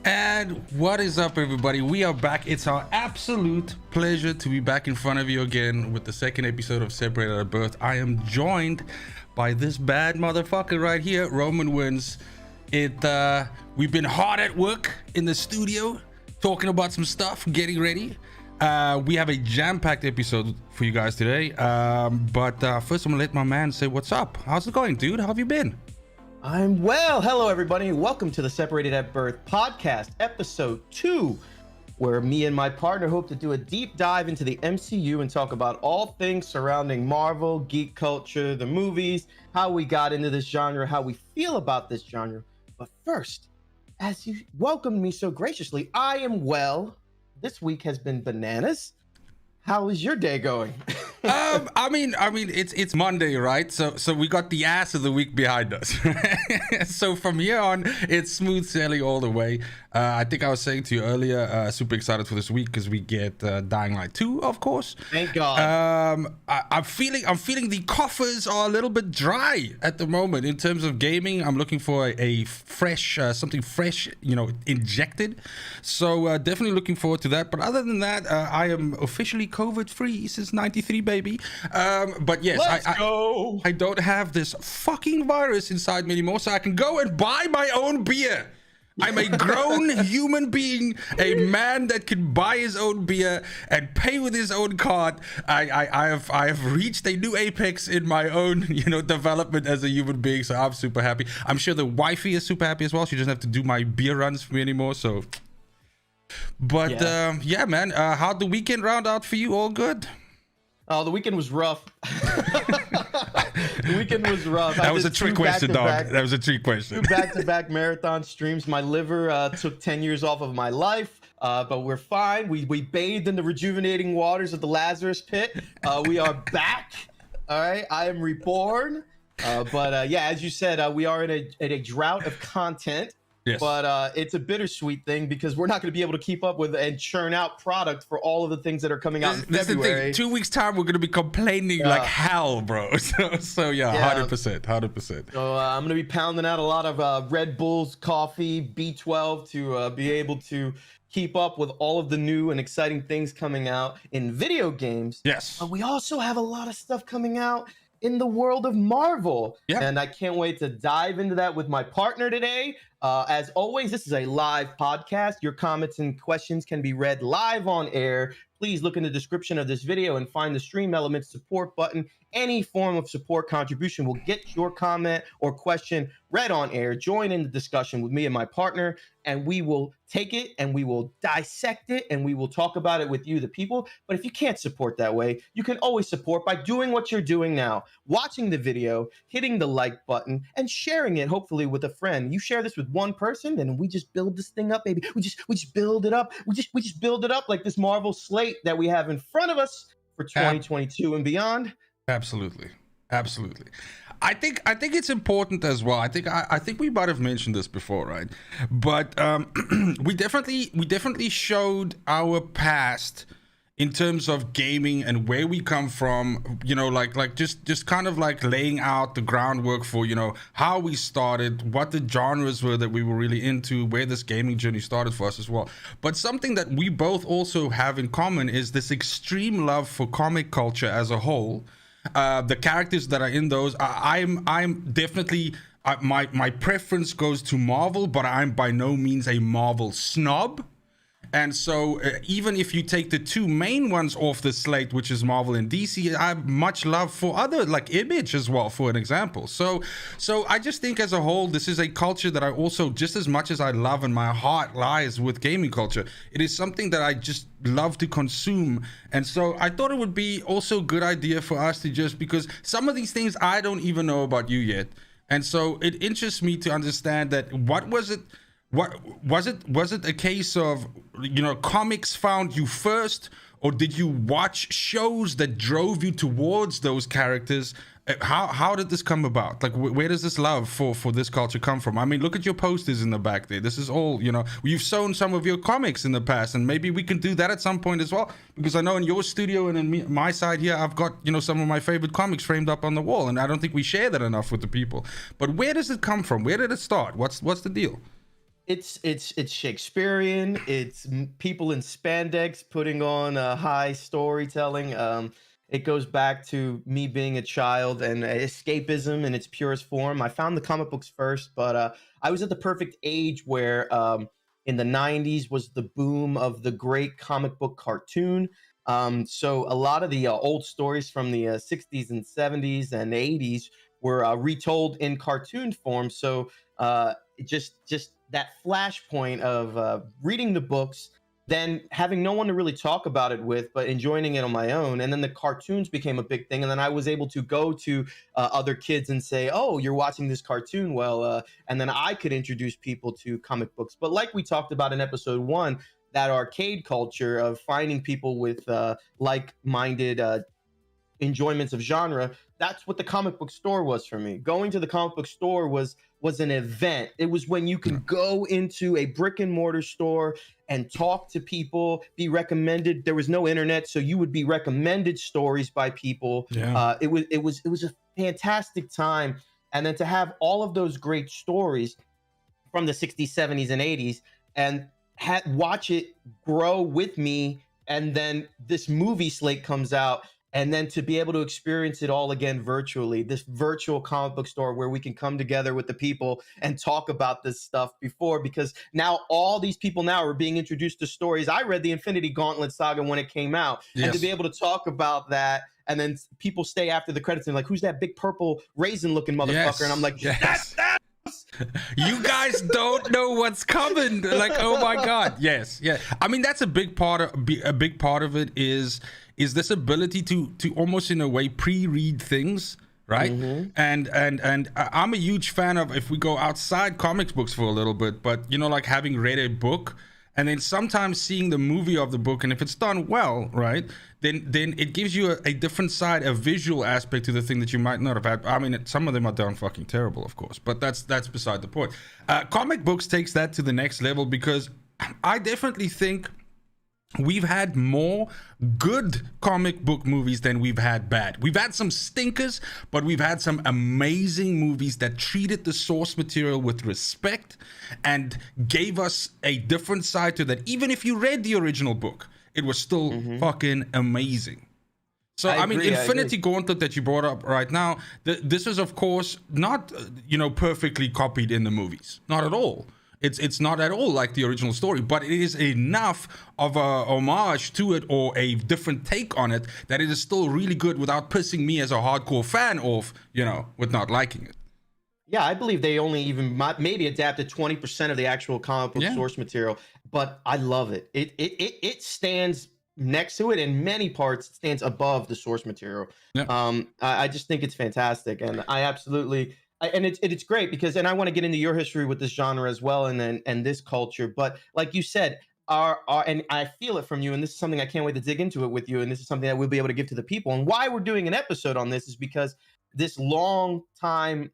And what is up, everybody? We are back. It's our absolute pleasure to be back in front of you again with the second episode of Separated at Birth. I am joined by this bad motherfucker right here, Roman Wins. We've been hard at work in the studio, talking about some stuff, getting ready. We have a jam-packed episode for you guys today. But first, I'm gonna let my man say what's up. How's it going, dude? How have you been? I'm well. Hello, everybody. Welcome to the Separated at Birth podcast, episode 2, where me and my partner hope to do a deep dive into the MCU and talk about all things surrounding Marvel, geek culture, the movies, how we got into this genre, how we feel about this genre. But first, as you welcomed me so graciously, I am well. This week has been bananas. How is your day going? I mean, it's Monday, right? So we got the ass of the week behind us. So from here on, it's smooth sailing all the way. I think I was saying to you earlier, super excited for this week because we get Dying Light 2, of course. Thank God. I'm feeling the coffers are a little bit dry at the moment in terms of gaming. I'm looking for a fresh, something fresh, injected. So definitely looking forward to that. But other than that, I am officially COVID-free since '93, baby. But yes, I don't have this fucking virus inside me anymore, so I can go and buy my own beer. I'm a grown human being, a man that can buy his own beer and pay with his own card. I have reached a new apex in my own, development as a human being. So I'm super happy. I'm sure the wifey is super happy as well. She doesn't have to do my beer runs for me anymore. So, but yeah, man. How'd the weekend round out for you? All good? Oh, the weekend was rough. The weekend was rough. That was a trick question, dog. That was a trick question. 2 back-to-back marathon streams. My liver took 10 years off of my life, but we're fine. We bathed in the rejuvenating waters of the Lazarus pit. We are back. All right, I am reborn. But yeah, as you said, we are in a drought of content. Yes. But it's a bittersweet thing because we're not going to be able to keep up with and churn out product for all of the things that are coming out in February. The thing. 2 weeks time, we're going to be complaining like hell, bro. So yeah, 100%. So I'm going to be pounding out a lot of Red Bulls, coffee, B12 to be able to keep up with all of the new and exciting things coming out in video games. Yes. But we also have a lot of stuff coming out in the world of Marvel. Yeah. And I can't wait to dive into that with my partner today. As always, this is a live podcast. Your comments and questions can be read live on air. Please look in the description of this video and find the Stream Elements support button. Any form of support contribution will get your comment or question read on air. Join in the discussion with me and my partner, and we will take it and we will dissect it and we will talk about it with you, the people. But if you can't support that way, you can always support by doing what you're doing now, watching the video, hitting the like button, and sharing it, hopefully with a friend. You share this with one person, then we just build this thing up, baby. We just build it up. We just build it up like this Marvel slate that we have in front of us for 2022 and beyond. Absolutely. I think it's important as well. I think we might have mentioned this before, right? But we definitely showed our past in terms of gaming and where we come from, just kind of like laying out the groundwork for, how we started, what the genres were that we were really into, where this gaming journey started for us as well. But something that we both also have in common is this extreme love for comic culture as a whole. The characters that are in those, I'm definitely, my preference goes to Marvel, but I'm by no means a Marvel snob. And so even if you take the two main ones off the slate, which is Marvel and DC, I have much love for other, like Image as well, for an example. So I just think as a whole, this is a culture that I also, just as much as I love and my heart lies with gaming culture, it is something that I just love to consume. And so I thought it would be also a good idea for us to just, because some of these things I don't even know about you yet. And so it interests me to understand that what was it a case of, comics found you first, or did you watch shows that drove you towards those characters? How did this come about? Like, where does this love for this culture come from? I mean, look at your posters in the back there. This is all, you've shown some of your comics in the past, and maybe we can do that at some point as well, because I know in your studio and in my side here, I've got, some of my favorite comics framed up on the wall, and I don't think we share that enough with the people. But where does it come from? Where did it start? What's the deal? It's Shakespearean. It's people in spandex putting on high storytelling. It goes back to me being a child and escapism in its purest form. I found the comic books first, but I was at the perfect age where in the 90s was the boom of the great comic book cartoon. So a lot of the old stories from the 60s and 70s and 80s were retold in cartoon form. So just that flashpoint of reading the books, then having no one to really talk about it with, but enjoying it on my own. And then the cartoons became a big thing. And then I was able to go to other kids and say, oh, you're watching this cartoon. Well, and then I could introduce people to comic books. But like we talked about in episode 1, that arcade culture of finding people with like-minded enjoyments of genre, that's what the comic book store was for me. Going to the comic book store was an event. It was when you can go into a brick and mortar store and talk to people, be recommended. There was no internet, so you would be recommended stories by people. It was a fantastic time. And then to have all of those great stories from the 60s, 70s, and 80s, and watch it grow with me, and then this movie slate comes out, and then to be able to experience it all again virtually, this virtual comic book store where we can come together with the people and talk about this stuff before, because now all these people now are being introduced to stories. I read the Infinity Gauntlet saga when it came out, and to be able to talk about that, and then people stay after the credits and like, who's that big purple raisin looking motherfucker? And I'm like, that's that. You guys don't know what's coming. Like, oh my God. Yes. Yeah. I mean, that's a big part of it is this ability to almost in a way pre-read things, right? Mm-hmm. And I'm a huge fan of, if we go outside comics books for a little bit, but you know, like having read a book and then sometimes seeing the movie of the book, and if it's done well, right, then it gives you a different side, a visual aspect to the thing that you might not have had. I mean, some of them are done fucking terrible, of course, but that's beside the point. Comic books takes that to the next level, because I definitely think we've had more good comic book movies than we've had bad. We've had some stinkers, but we've had some amazing movies that treated the source material with respect and gave us a different side to that. Even if you read the original book, it was still fucking amazing. So, I mean, Infinity Gauntlet that you brought up right now, this is, of course, not, perfectly copied in the movies. Not at all. It's not at all like the original story, but it is enough of a homage to it or a different take on it that it is still really good without pissing me as a hardcore fan off, with not liking it. Yeah, I believe they only even maybe adapted 20% of the actual comic book source material, but I love it. It stands next to it in many parts. It stands above the source material. Yeah. I just think it's fantastic, and I absolutely. And it's great because, and I want to get into your history with this genre as well, and this culture. But like you said, and I feel it from you, and this is something I can't wait to dig into it with you, and this is something that we'll be able to give to the people. And why we're doing an episode on this is because this long time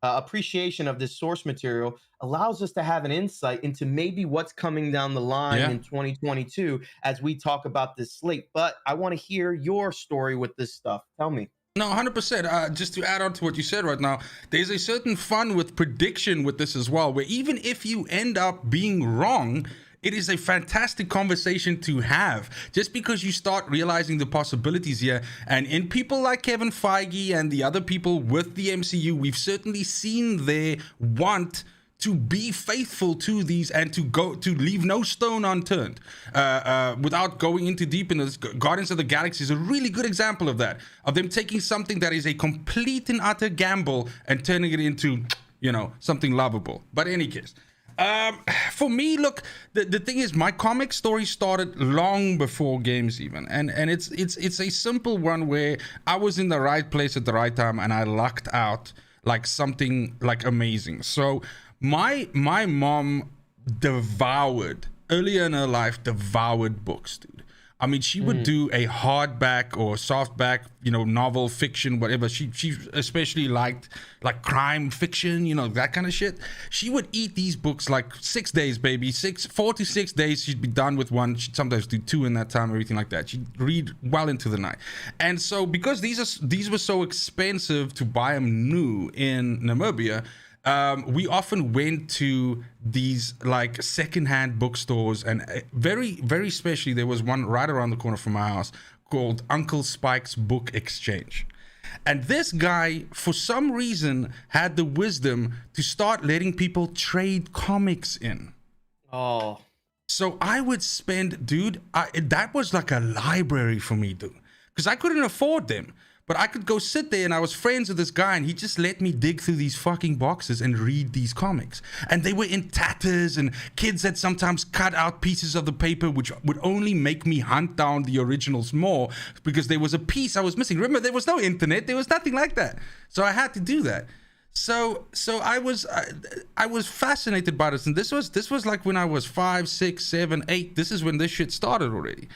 appreciation of this source material allows us to have an insight into maybe what's coming down the line in 2022 as we talk about this slate. But I want to hear your story with this stuff. Tell me. No, 100%. Just to add on to what you said right now, there's a certain fun with prediction with this as well, where even if you end up being wrong, it is a fantastic conversation to have, just because you start realizing the possibilities here. And in people like Kevin Feige and the other people with the MCU, we've certainly seen their want to be faithful to these and to leave no stone unturned. Without going into deep into this, Guardians of the Galaxy is a really good example of that, of them taking something that is a complete and utter gamble and turning it into, something lovable. But in any case, for me, look, the thing is, my comic story started long before games even, and it's a simple one where I was in the right place at the right time and I lucked out like something like amazing. So my mom earlier in her life devoured books, dude. I mean, she would do a hardback or softback, novel, fiction, whatever. She especially liked like crime fiction, that kind of shit. She would eat these books like 6 days, baby. 4 to 6 days, she'd be done with one. She'd sometimes do 2 in that time, everything like that. She'd read well into the night. And so because these were so expensive to buy them new in Namibia, we often went to these like secondhand bookstores, and very, very especially there was one right around the corner from my house called Uncle Spike's Book Exchange. And this guy, for some reason, had the wisdom to start letting people trade comics in. Oh. So I would spend, dude, that was like a library for me, dude. Because I couldn't afford them. But I could go sit there, and I was friends with this guy, and he just let me dig through these fucking boxes and read these comics. And they were in tatters, and kids had sometimes cut out pieces of the paper, which would only make me hunt down the originals more, because there was a piece I was missing. Remember, there was no internet. There was nothing like that. So I had to do that. So I was fascinated by this. And this was like when I was 5, 6, 7, 8. This is when this shit started already.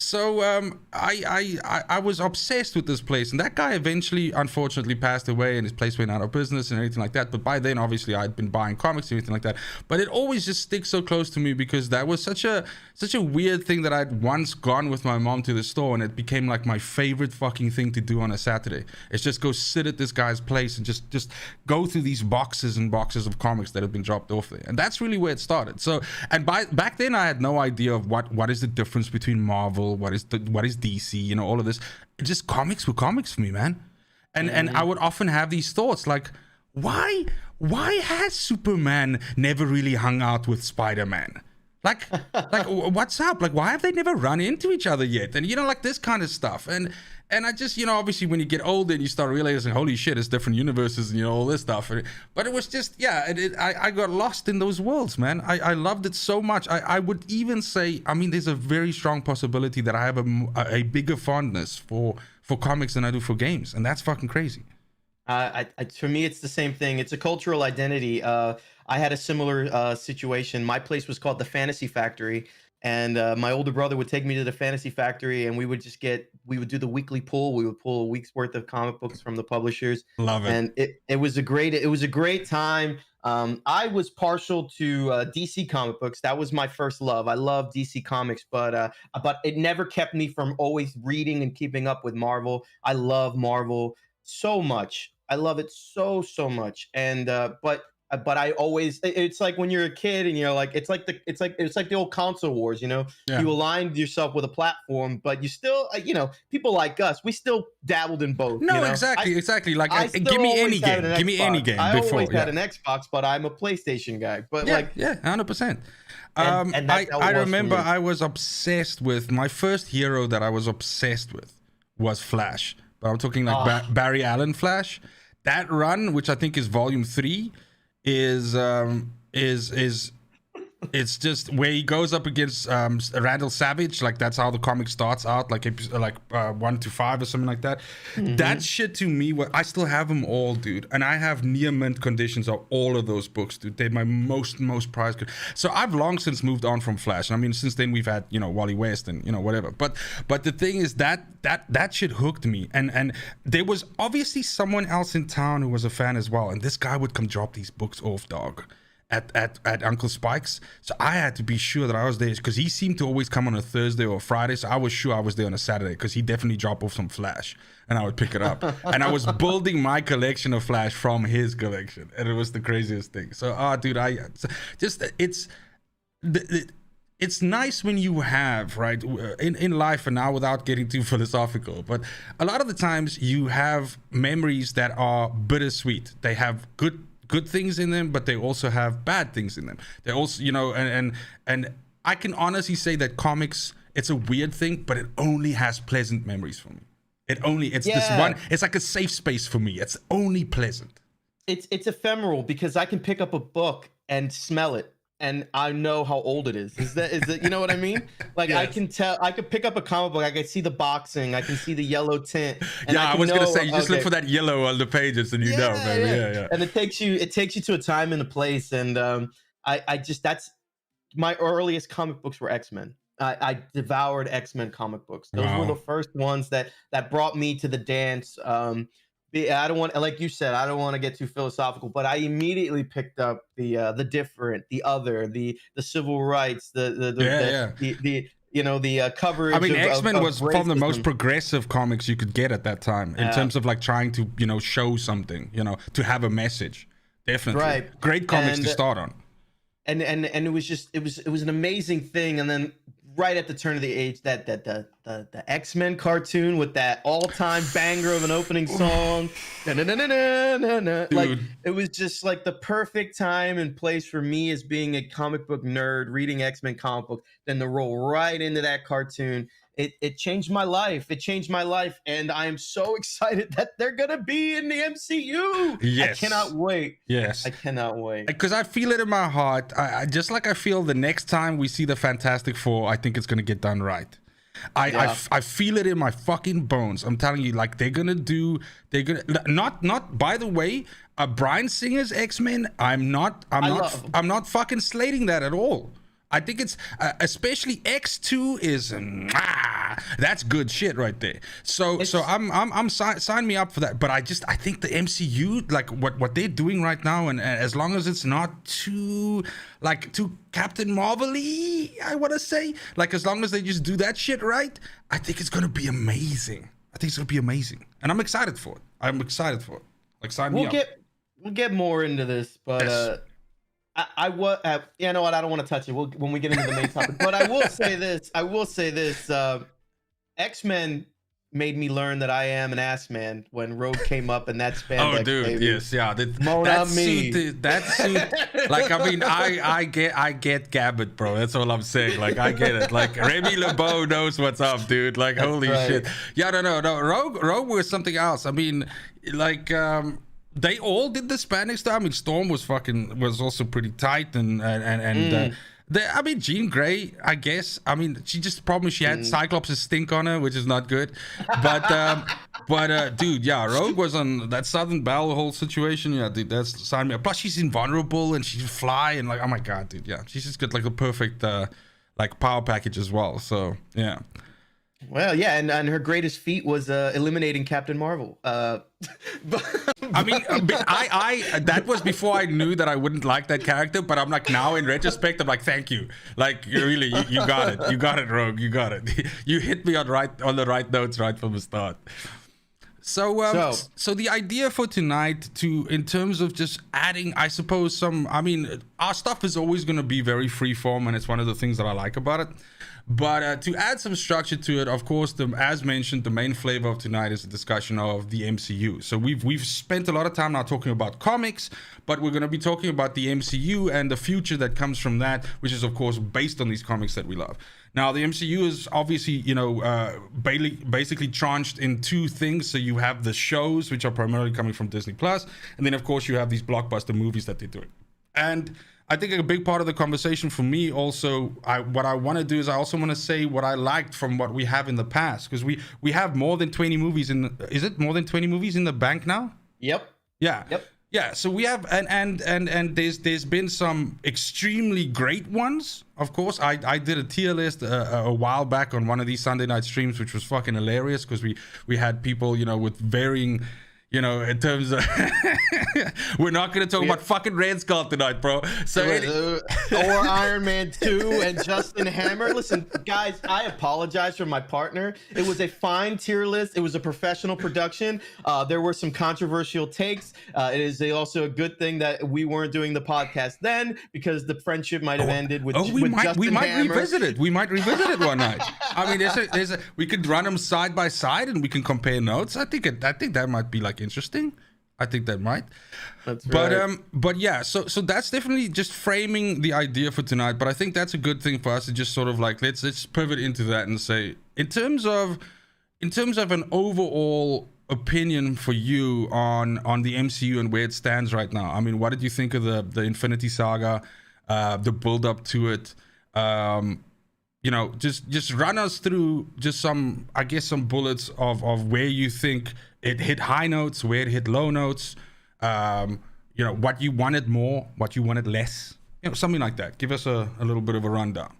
So I was obsessed with this place, and that guy eventually, unfortunately, passed away, and his place went out of business and everything like that. But by then, obviously, I'd been buying comics and everything like that. But it always just sticks so close to me, because that was such a weird thing that I'd once gone with my mom to the store, and it became like my favorite fucking thing to do on a Saturday. It's just go sit at this guy's place and just go through these boxes and boxes of comics that have been dropped off there. And that's really where it started. So, and back then, I had no idea of what is the difference between Marvel, what is DC, all of this. Just comics were comics for me, man. And I would often have these thoughts like, why has Superman never really hung out with Spider-Man? Like what's up? Like, why have they never run into each other yet? And like this kind of stuff. And I just, obviously when you get older and you start realizing, holy shit, it's different universes and all this stuff. But it was just, I got lost in those worlds, man. I loved it so much. I would even say, there's a very strong possibility that I have a bigger fondness for comics than I do for games. And that's fucking crazy. For me, it's the same thing. It's a cultural identity. I had a similar situation. My place was called the Fantasy Factory. And my older brother would take me to the Fantasy Factory, and we would do the weekly pull. We would pull a week's worth of comic books from the publishers. Love it. And it was a great time. I was partial to DC comic books. That was my first love. I love DC comics, but it never kept me from always reading and keeping up with Marvel. I love Marvel so much. I love it so much. And but I always, it's like when you're a kid and you're like, it's like the old console wars, Yeah. You aligned yourself with a platform, but you still, people like us, we still dabbled in both. No, exactly. Like, give me any game. Give me any game. I always had an Xbox, but I'm a PlayStation guy. But 100%. And I remember I was obsessed with, my first hero that I was obsessed with was Flash. But I'm talking like Barry Allen Flash. That run, which I think is volume 3, is it's just where he goes up against Randall Savage. Like, that's how the comic starts out, like 1 to 5 or something like that. Mm-hmm. That shit to me, I still have them all, dude, and I have near mint conditions of all of those books, dude. They're my most prized. So I've long since moved on from Flash. Since then we've had Wally West and whatever. But the thing is that shit hooked me, and there was obviously someone else in town who was a fan as well, and this guy would come drop these books off, dog, at Uncle Spike's. So I had to be sure that I was there, because he seemed to always come on a Thursday or a Friday. So I was sure I was there on a Saturday, because he definitely dropped off some Flash and I would pick it up. And I was building my collection of Flash from his collection, and it was the craziest thing. So dude, it's nice when you have, right, in life, and now without getting too philosophical, but a lot of the times you have memories that are bittersweet. They have good things in them, but they also have bad things in them. They also, and I can honestly say that comics, it's a weird thing, but it only has pleasant memories for me. This one, it's like a safe space for me. It's only pleasant. It's ephemeral, because I can pick up a book and smell it, and I know how old it is. Is that you know what I mean? Like, yes. I can tell. I could pick up a comic book. I can see the boxing. I can see the yellow tint. And I was gonna say, you just look for that yellow on the pages, and baby. Yeah. And it takes you to a time and a place. And that's my earliest comic books were X-Men. I devoured X-Men comic books. Those were the first ones that brought me to the dance. I don't want, like you said, I don't want to get too philosophical, but I immediately picked up the different, the other, the civil rights, the coverage. X-Men was one of the most progressive comics you could get at that time, in terms of like trying to show something, to have a message. Definitely. Right. Great comics And to start on. and it was just it was an amazing thing. And then right at the turn of the age, that the X-Men cartoon with that all-time banger of an opening song, like it was just like the perfect time and place for me as being a comic book nerd reading X-Men comic book, then to roll right into that cartoon. It changed my life. It changed my life, and I am so excited that they're gonna be in the MCU. Yes. I cannot wait. Yes. I cannot wait. Because I feel it in my heart. I just like I feel the next time we see the Fantastic Four, I think it's gonna get done right. I feel it in my fucking bones. I'm telling you, like they're gonna not. By the way, Bryan Singer's X-Men. I'm not fucking slating that at all. I think it's especially X2 is that's good shit right there. So I'm sign me up for that. But I think the MCU, like what they're doing right now, and as long as it's not too Captain Marvel-y, I want to say, like as long as they just do that shit right, I think it's gonna be amazing. And I'm excited for it. Like sign me up. We'll get more into this, but yes. I was, you know what? I don't want to touch it. When we get into the main topic, but I will say this. X-Men made me learn that I am an ass man when Rogue came up and that spandex. Oh, dude, baby. yes, yeah. That suit. Like, I mean, I get Gabbett, bro. That's all I'm saying. Like, I get it. Like, Remy LeBeau knows what's up, dude. Like, that's holy shit. Yeah, no. Rogue was something else. I mean, like, they all did the Spandex stuff. I mean, Storm was also pretty tight, and I mean, Jean Grey, I guess. I mean, she had Cyclops' stink on her, which is not good. But dude, yeah, Rogue was on that Southern Belle whole situation. Yeah, dude, that's signed me up. Plus, she's invulnerable and she can fly, and like, oh my god, dude, yeah, she's just got like a perfect like power package as well. So yeah. Well, yeah, and her greatest feat was eliminating Captain Marvel. I mean, I that was before I knew that I wouldn't like that character. But I'm like, now in retrospect, I'm like, thank you. Like, you got it, Rogue, you got it. You hit me on the right notes right from the start. So the idea for tonight, in terms of just adding, I suppose our stuff is always going to be very freeform, and it's one of the things that I like about it. But to add some structure to it, of course, as mentioned, the main flavor of tonight is a discussion of the MCU. So we've spent a lot of time now talking about comics, but we're going to be talking about the MCU and the future that comes from that, which is, of course, based on these comics that we love. Now, the MCU is obviously, basically tranched in two things. So you have the shows, which are primarily coming from Disney+, and then, of course, you have these blockbuster movies that they're doing. And I think a big part of the conversation for me also, what I want to do is I also want to say what I liked from what we have in the past, because we have more than 20 movies is it more than 20 movies in the bank now? Yep. Yeah. Yep. Yeah, so we have and there's been some extremely great ones. Of course, I did a tier list a while back on one of these Sunday night streams, which was fucking hilarious because we had people, with varying, in terms of we're not going to talk about fucking Red Skull tonight, bro. So or Iron Man 2 and Justin Hammer. Listen, guys, I apologize for my partner. It was a fine tier list. It was a professional production. There were some controversial takes. It is also a good thing that we weren't doing the podcast then, because the friendship might have ended with we might Hammer. revisit it. We might revisit it one night. I mean, we could run them side by side and we can compare notes. I think that might be like interesting. I think that might. That's right. But yeah, so that's definitely just framing the idea for tonight. But I think that's a good thing for us to just sort of like let's pivot into that and say, in terms of an overall opinion for you on the MCU and where it stands right now. I mean, what did you think of the Infinity Saga, the build up to it? Just run us through just some bullets of where you think it hit high notes, where it hit low notes, what you wanted more, what you wanted less, something like that. Give us a little bit of a rundown.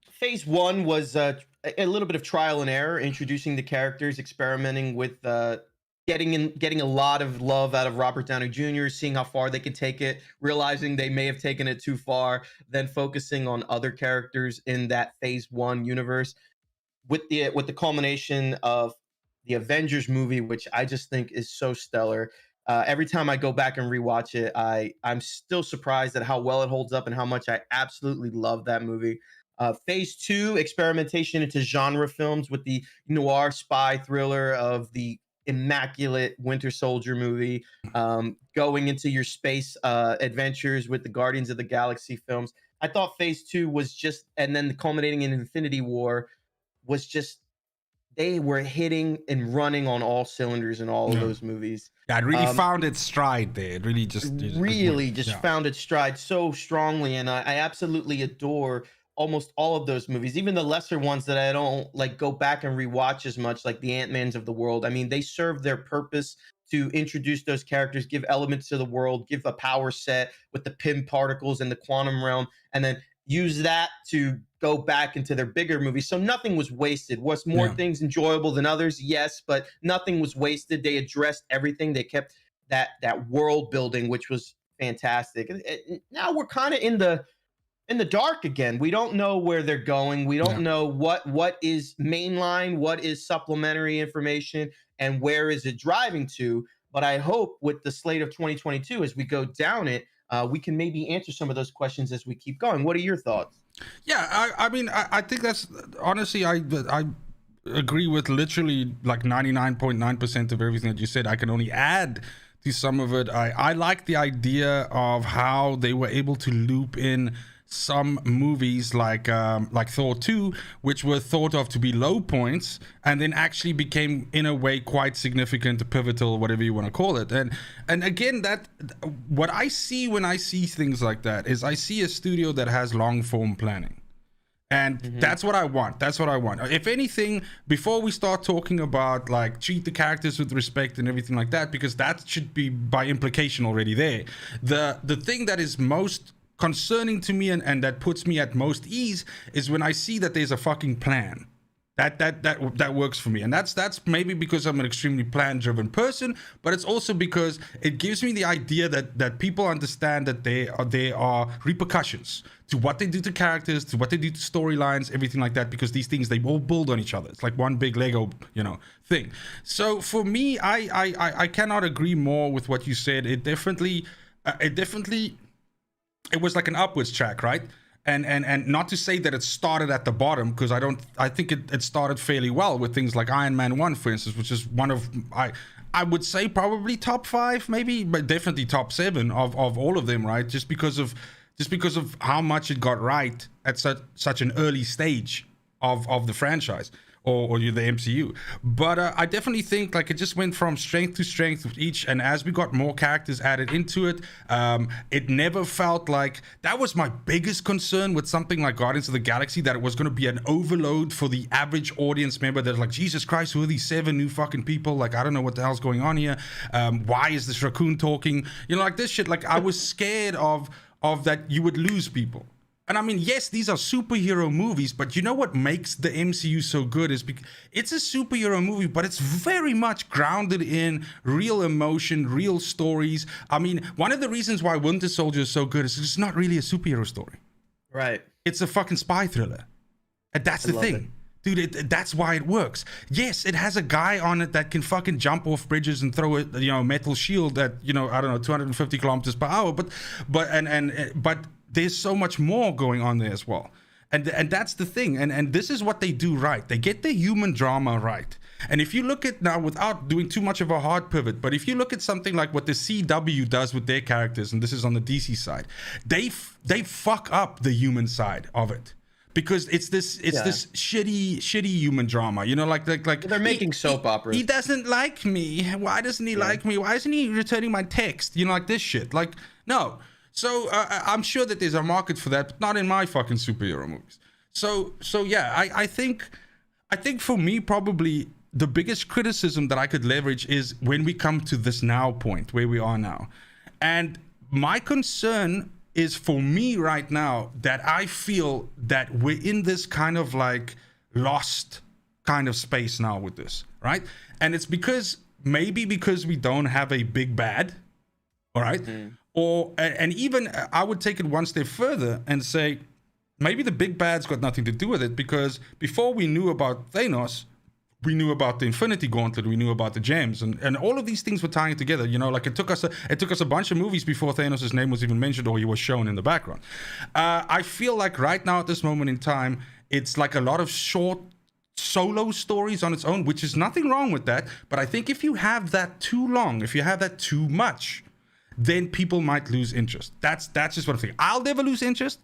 Phase 1 was a little bit of trial and error, introducing the characters, experimenting with getting a lot of love out of Robert Downey Jr., seeing how far they could take it, realizing they may have taken it too far, then focusing on other characters in that Phase 1 universe, with the culmination of the Avengers movie, which I just think is so stellar. Every time I go back and rewatch it, I'm still surprised at how well it holds up and how much I absolutely love that movie. Phase 2, experimentation into genre films with the noir spy thriller of the immaculate Winter Soldier movie, going into your space adventures with the Guardians of the Galaxy films. I thought Phase 2 was just, and then the culminating in Infinity War was just, they were hitting and running on all cylinders in all of those movies. Yeah, it really found its stride there. It really just found its stride so strongly, and I absolutely adore almost all of those movies, even the lesser ones that I don't like go back and rewatch as much, like the Ant-Mans of the world. I mean, they serve their purpose to introduce those characters, give elements to the world, give a power set with the Pym particles and the quantum realm, and then use that to go back into their bigger movies. So nothing was wasted. Was more things enjoyable than others? Yes, but nothing was wasted. They addressed everything. They kept that world building, which was fantastic. And now we're kind of in the dark again. We don't know where they're going. We don't know what is mainline, what is supplementary information, and where is it driving to. But I hope with the slate of 2022, as we go down it, we can maybe answer some of those questions as we keep going. What are your thoughts? Yeah, I mean, I think that's, honestly, I agree with literally like 99.9% of everything that you said. I can only add to some of it. I like the idea of how they were able to loop in some movies like Thor 2, which were thought of to be low points, and then actually became in a way quite significant, pivotal, whatever you want to call it. And again, that what I see when I see things like that is I see a studio that has long form planning. And that's what I want. That's what I want. If anything, before we start talking about like treat the characters with respect and everything like that, because that should be by implication already there. The thing that is most concerning to me and that puts me at most ease is when I see that there's a fucking plan. That works for me, and that's maybe because I'm an extremely plan-driven person, but it's also because it gives me the idea that people understand that there are repercussions to what they do to characters, to what they do to storylines, everything like that, because these things, they all build on each other. It's like one big Lego, thing. So for me, I cannot agree more with what you said. It definitely it was like an upwards track, right? And not to say that it started at the bottom, because I think it started fairly well with things like Iron Man 1, for instance, which is one of, I would say probably top 5, maybe, but definitely top 7 of all of them, right? Just because of how much it got right at such an early stage of the franchise. Or the MCU. But I definitely think like it just went from strength to strength with each, and as we got more characters added into it, it never felt like, that was my biggest concern with something like Guardians of the Galaxy, that it was going to be an overload for the average audience member that's like, Jesus Christ, who are these 7 new fucking people? Like, I don't know what the hell's going on here. Why is this raccoon talking? Like this shit. Like, I was scared of that you would lose people. And I mean, yes, these are superhero movies, but you know what makes the MCU so good is because it's a superhero movie, but it's very much grounded in real emotion, real stories. I mean, one of the reasons why Winter Soldier is so good is it's not really a superhero story. Right. It's a fucking spy thriller. And that's the thing. Dude, that's why it works. Yes, it has a guy on it that can fucking jump off bridges and throw a metal shield at, I don't know, 250 kilometers per hour, but there's so much more going on there as well. And that's the thing. And this is what they do right. They get the human drama right. And if you look at now, without doing too much of a hard pivot, but if you look at something like what the CW does with their characters, and this is on the DC side, they fuck up the human side of it. Because it's this shitty human drama, like they're making soap operas. He doesn't like me. Why doesn't he like me? Why isn't he returning my text? Like this shit. Like, no. So I'm sure that there's a market for that, but not in my fucking superhero movies. So yeah, I think for me, probably the biggest criticism that I could leverage is when we come to this now point where we are now. And my concern is, for me right now, that I feel that we're in this kind of like lost kind of space now with this, right? And it's maybe because we don't have a big bad, all right? And even I would take it one step further and say, maybe the big bad's got nothing to do with it, because before we knew about Thanos, we knew about the Infinity Gauntlet, we knew about the gems, and all of these things were tying together. You know, like it took us a bunch of movies before Thanos' name was even mentioned or he was shown in the background. I feel like right now at this moment in time, it's like a lot of short solo stories on its own, which is nothing wrong with that. But I think if you have that too long, if you have that too much, then people might lose interest. That's just what I think. I'll never lose interest.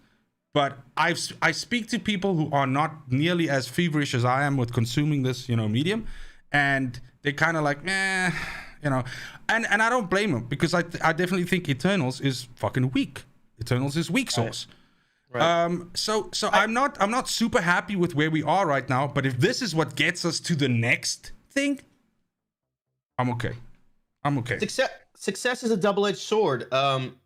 But I speak to people who are not nearly as feverish as I am with consuming this, you know, medium, and they're kind of like, you know, and I don't blame them, because I definitely think Eternals is fucking weak. Eternals is weak sauce. Right. So I'm not super happy with where we are right now. But if this is what gets us to the next thing, I'm okay. Success is a double-edged sword.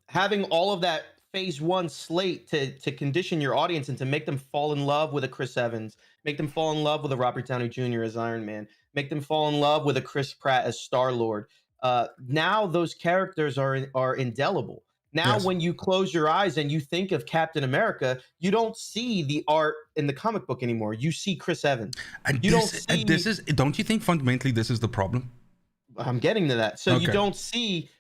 Having all of that phase one slate to condition your audience and to make them fall in love with a Chris Evans, make them fall in love with a Robert Downey Jr. as Iron Man, make them fall in love with a Chris Pratt as Star-Lord. Now those characters are indelible. Now, yes. When you close your eyes and you think of Captain America, you don't see the art in the comic book anymore. You see Chris Evans. And don't you think fundamentally this is the problem? I'm getting to that. So okay. You don't see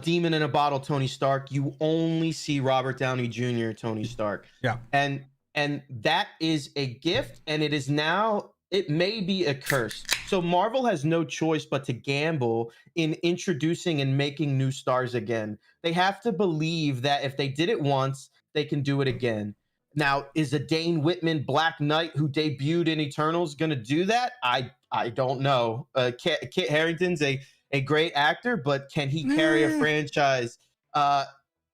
Demon in a Bottle Tony Stark. You only see Robert Downey Jr. Tony Stark. Yeah. And that is a gift, and it is now, it may be a curse. So Marvel has no choice but to gamble in introducing and making new stars again. They have to believe that if they did it once, they can do it again. Now, is a Dane Whitman Black Knight who debuted in Eternals going to do that? I don't know. Kit Harington's a great actor, but can he carry a franchise?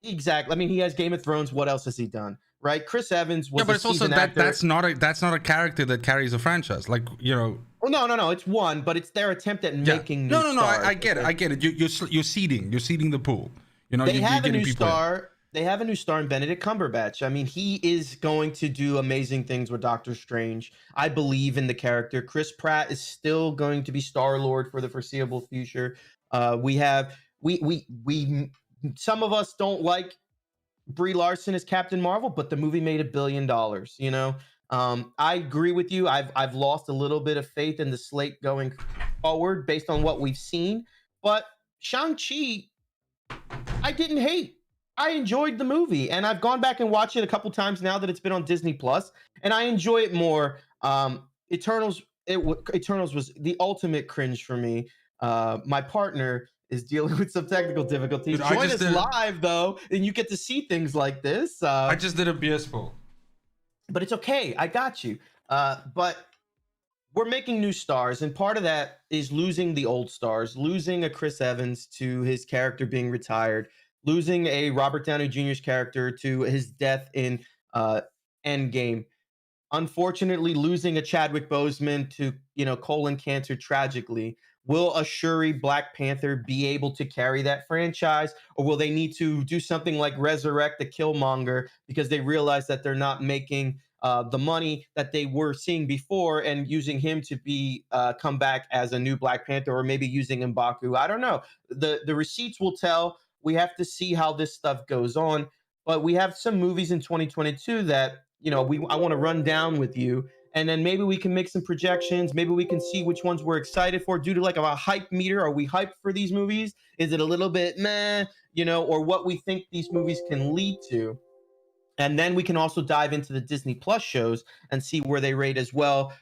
Exactly. I mean, he has Game of Thrones. What else has he done? Right? Chris Evans was. Yeah, but it's also that's not a character that carries a franchise. Like, you know. Oh no. It's one, but it's their attempt at making. New stars. I get it. You're seeding the pool. You know, they have a new star. They have a new star in Benedict Cumberbatch. I mean, he is going to do amazing things with Doctor Strange. I believe in the character. Chris Pratt is still going to be Star-Lord for the foreseeable future. We some of us don't like Brie Larson as Captain Marvel, but the movie made $1 billion. You know, I agree with you. I've lost a little bit of faith in the slate going forward based on what we've seen. But Shang-Chi, I didn't hate. I enjoyed the movie, and I've gone back and watched it a couple times now that it's been on Disney Plus, and I enjoy it more. Eternals was the ultimate cringe for me. My partner is dealing with some technical difficulties. Dude, Join us live though, and you get to see things like this. I just did a BS poll, but it's okay. I got you. But we're making new stars, and part of that is losing the old stars, losing a Chris Evans to his character being retired, losing a Robert Downey Jr.'s character to his death in Endgame. Unfortunately, losing a Chadwick Boseman to, colon cancer tragically. Will a Shuri Black Panther be able to carry that franchise, or will they need to do something like resurrect the Killmonger because they realize that they're not making the money that they were seeing before, and using him to be come back as a new Black Panther, or maybe using M'Baku? I don't know. The receipts will tell. We have to see how this stuff goes on. But we have some movies in 2022 that, I want to run down with you. And then maybe we can make some projections. Maybe we can see which ones we're excited for. Due to like a hype meter, are we hyped for these movies? Is it a little bit meh, or what we think these movies can lead to? And then we can also dive into the Disney Plus shows and see where they rate as well.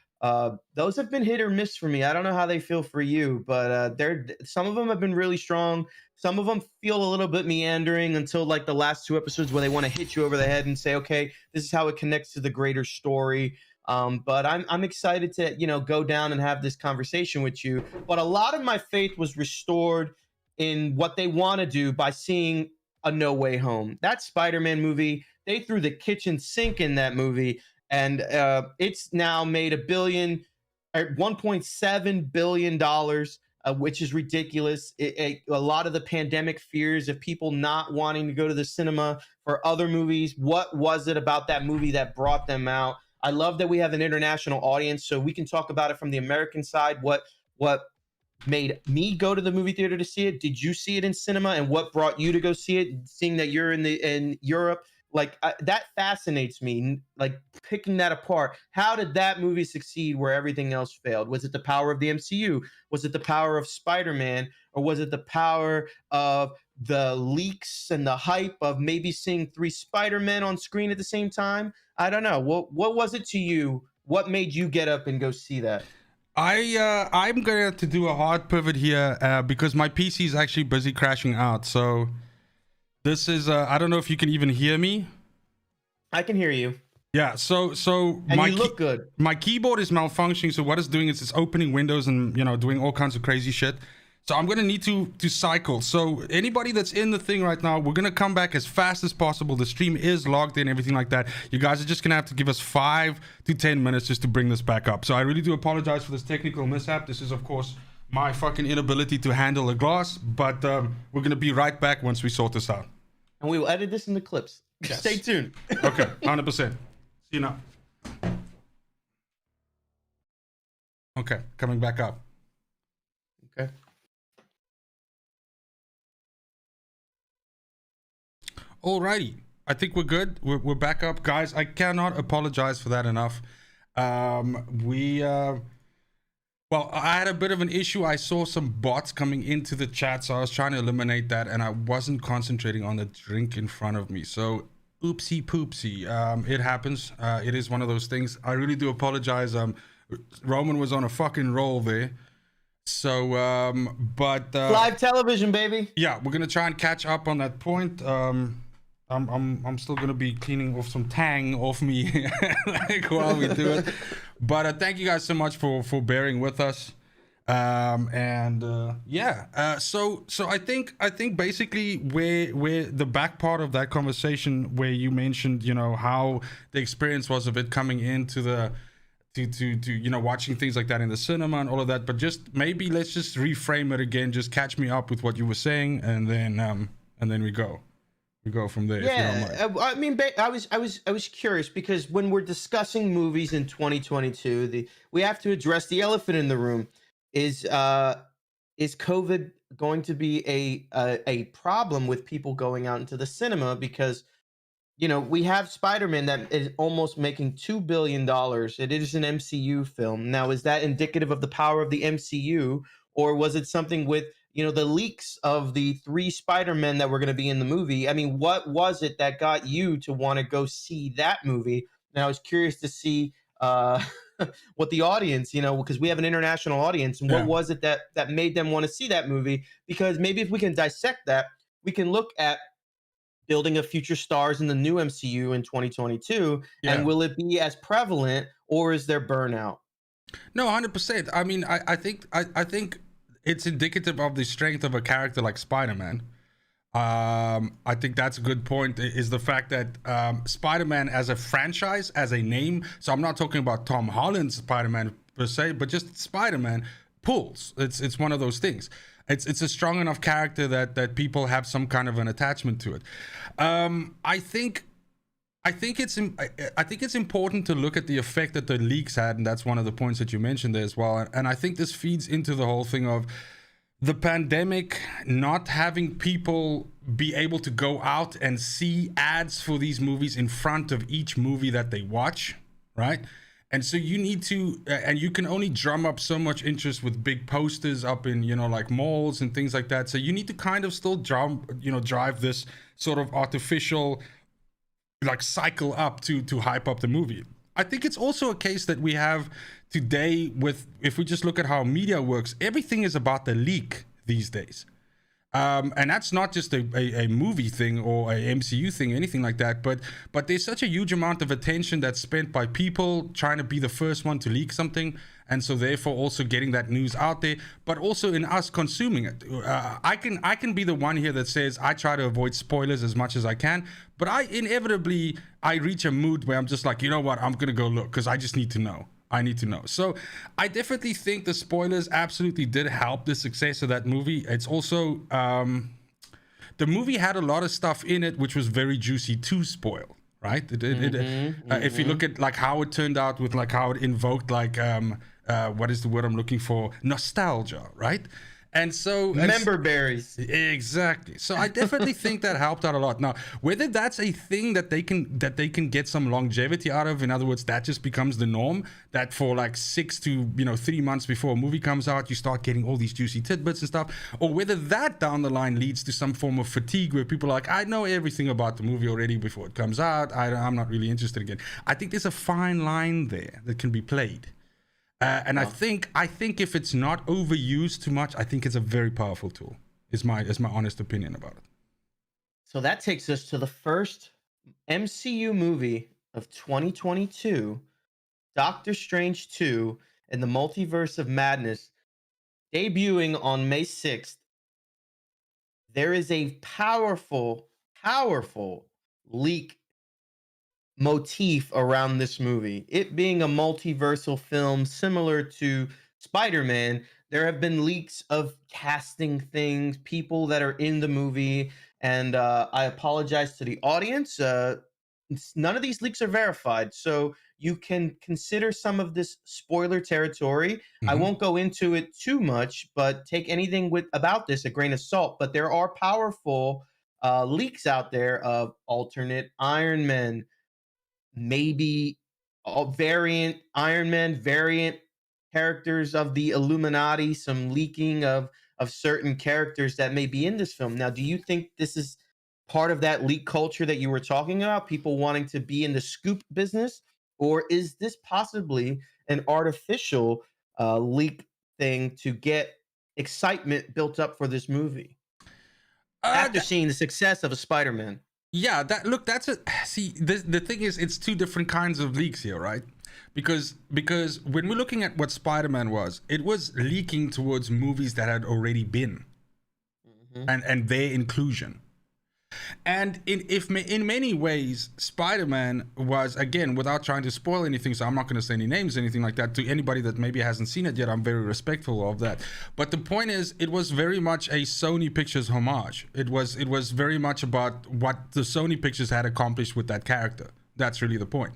Those have been hit or miss for me. I don't know how they feel for you, but some of them have been really strong. Some of them feel a little bit meandering until like the last 2 episodes where they want to hit you over the head and say, okay, this is how it connects to the greater story. But I'm excited to, go down and have this conversation with you. But a lot of my faith was restored in what they want to do by seeing a No Way Home. That Spider-Man movie, they threw the kitchen sink in that movie. And it's now made $1.7 billion, which is ridiculous. A lot of the pandemic fears of people not wanting to go to the cinema for other movies. What was it about that movie that brought them out? I love that we have an international audience, so we can talk about it from the American side. What made me go to the movie theater to see it? Did you see it in cinema? And what brought you to go see it? Seeing that you're in Europe, Like that fascinates me. Like picking that apart. How did that movie succeed where everything else failed? Was it the power of the MCU? Was it the power of Spider-Man? Or was it the power of the leaks and the hype of maybe seeing 3 Spider-Men on screen at the same time? I don't know. What was it to you? What made you get up and go see that? I'm gonna have to do a hard pivot here because my PC is actually busy crashing out. So this is I don't know if you can even hear me. I can hear you. Yeah, so and you look good. My keyboard is malfunctioning, so what it's doing is it's opening windows and doing all kinds of crazy shit. So I'm gonna need to cycle. So anybody that's in the thing right now, we're gonna come back as fast as possible. The stream is logged in, everything like that. You guys are just gonna have to give us 5 to 10 minutes just to bring this back up. So I really do apologize for this technical mishap. This is of course my fucking inability to handle a glass, but we're gonna be right back once we sort this out. And we will edit this in the clips. Yes. Stay tuned. Okay, 100%. See you now. Okay, coming back up. Okay. Alrighty, I think we're good. We're back up, guys. I cannot apologize for that enough. Well, I had a bit of an issue. I saw some bots coming into the chat, so I was trying to eliminate that, and I wasn't concentrating on the drink in front of me. So, oopsie poopsie. It happens. It is one of those things. I really do apologize. Roman was on a fucking roll there. So, but live television, baby. Yeah, we're gonna try and catch up on that point. I'm still gonna be cleaning off some tang off me like while we do it. But thank you guys so much for bearing with us. So I think basically where the back part of that conversation where you mentioned how the experience was of it coming into the to watching things like that in the cinema and all of that, but just maybe let's just reframe it again, just catch me up with what you were saying, and then we go from there. Yeah, I mean, I was curious because when we're discussing movies in 2022, we have to address the elephant in the room. Is COVID going to be a problem with people going out into the cinema? Because we have Spider-Man that is almost making $2 billion. It is an MCU film. Now, is that indicative of the power of the MCU, or was it something with the leaks of the 3 Spider-Men that were going to be in the movie? I mean, what was it that got you to want to go see that movie? And I was curious to see what the audience, because we have an international audience, and what was it that made them want to see that movie? Because maybe if we can dissect that, we can look at building of future stars in the new MCU in 2022, and will it be as prevalent, or is there burnout? No, 100%. I mean, I think it's indicative of the strength of a character like Spider-Man. I think that's a good point, is the fact that Spider-Man as a franchise, as a name, so I'm not talking about Tom Holland's Spider-Man per se, but just Spider-Man pulls. It's one of those things. It's a strong enough character that people have some kind of an attachment to it. I think it's important to look at the effect that the leaks had, and that's one of the points that you mentioned there as well. And I think this feeds into the whole thing of the pandemic not having people be able to go out and see ads for these movies in front of each movie that they watch, right? And so you need to, and you can only drum up so much interest with big posters up in, like malls and things like that. So you need to kind of still drive this sort of artificial cycle up to hype up the movie. I think it's also a case that we have today with, if we just look at how media works, everything is about the leak these days. And that's not just a movie thing or a MCU thing, anything like that, but there's such a huge amount of attention that's spent by people trying to be the first one to leak something, and so therefore also getting that news out there, but also in us consuming it. I can be the one here that says I try to avoid spoilers as much as I can, but I reach a mood where I'm just like, you know what, I'm gonna go look because I just need to know. I need to know. So I definitely think the spoilers absolutely did help the success of that movie. It's also the movie had a lot of stuff in it which was very juicy to spoil, right? If you look at how it turned out with how it invoked what is the word I'm looking for? Nostalgia, right? And so member berries. Exactly. So I definitely think that helped out a lot. Now, whether that's a thing that they can get some longevity out of, in other words, that just becomes the norm, that for like 6 to 3 months before a movie comes out, you start getting all these juicy tidbits and stuff, or whether that down the line leads to some form of fatigue where people are like, I know everything about the movie already before it comes out. I'm not really interested again. I think there's a fine line there that can be played. And I think if it's not overused too much, I think it's a very powerful tool. Is my honest opinion about it. So that takes us to the first MCU movie of 2022, Doctor Strange 2 and the Multiverse of Madness, debuting on May 6th. There is a powerful leak motif around this movie. It being a multiversal film similar to Spider-Man, there have been leaks of casting things, people that are in the movie, and I apologize to the audience. None of these leaks are verified, so you can consider some of this spoiler territory. Mm-hmm. I won't go into it too much, but take anything about this a grain of salt. But there are powerful leaks out there of alternate Iron Man, maybe variant Iron Man, variant characters of the Illuminati, some leaking of certain characters that may be in this film. Now, do you think this is part of that leak culture that you were talking about, people wanting to be in the scoop business, or is this possibly an artificial leak thing to get excitement built up for this movie after seeing the success of a Spider-Man? Yeah, the thing is, it's two different kinds of leaks here, right? Because when we're looking at what Spider-Man was, it was leaking towards movies that had already been, and their inclusion. And in many ways, Spider-Man was, again, without trying to spoil anything, so I'm not going to say any names, anything like that, to anybody that maybe hasn't seen it yet. I'm very respectful of that. But the point is, it was very much a Sony Pictures homage. It was very much about what the Sony Pictures had accomplished with that character. That's really the point.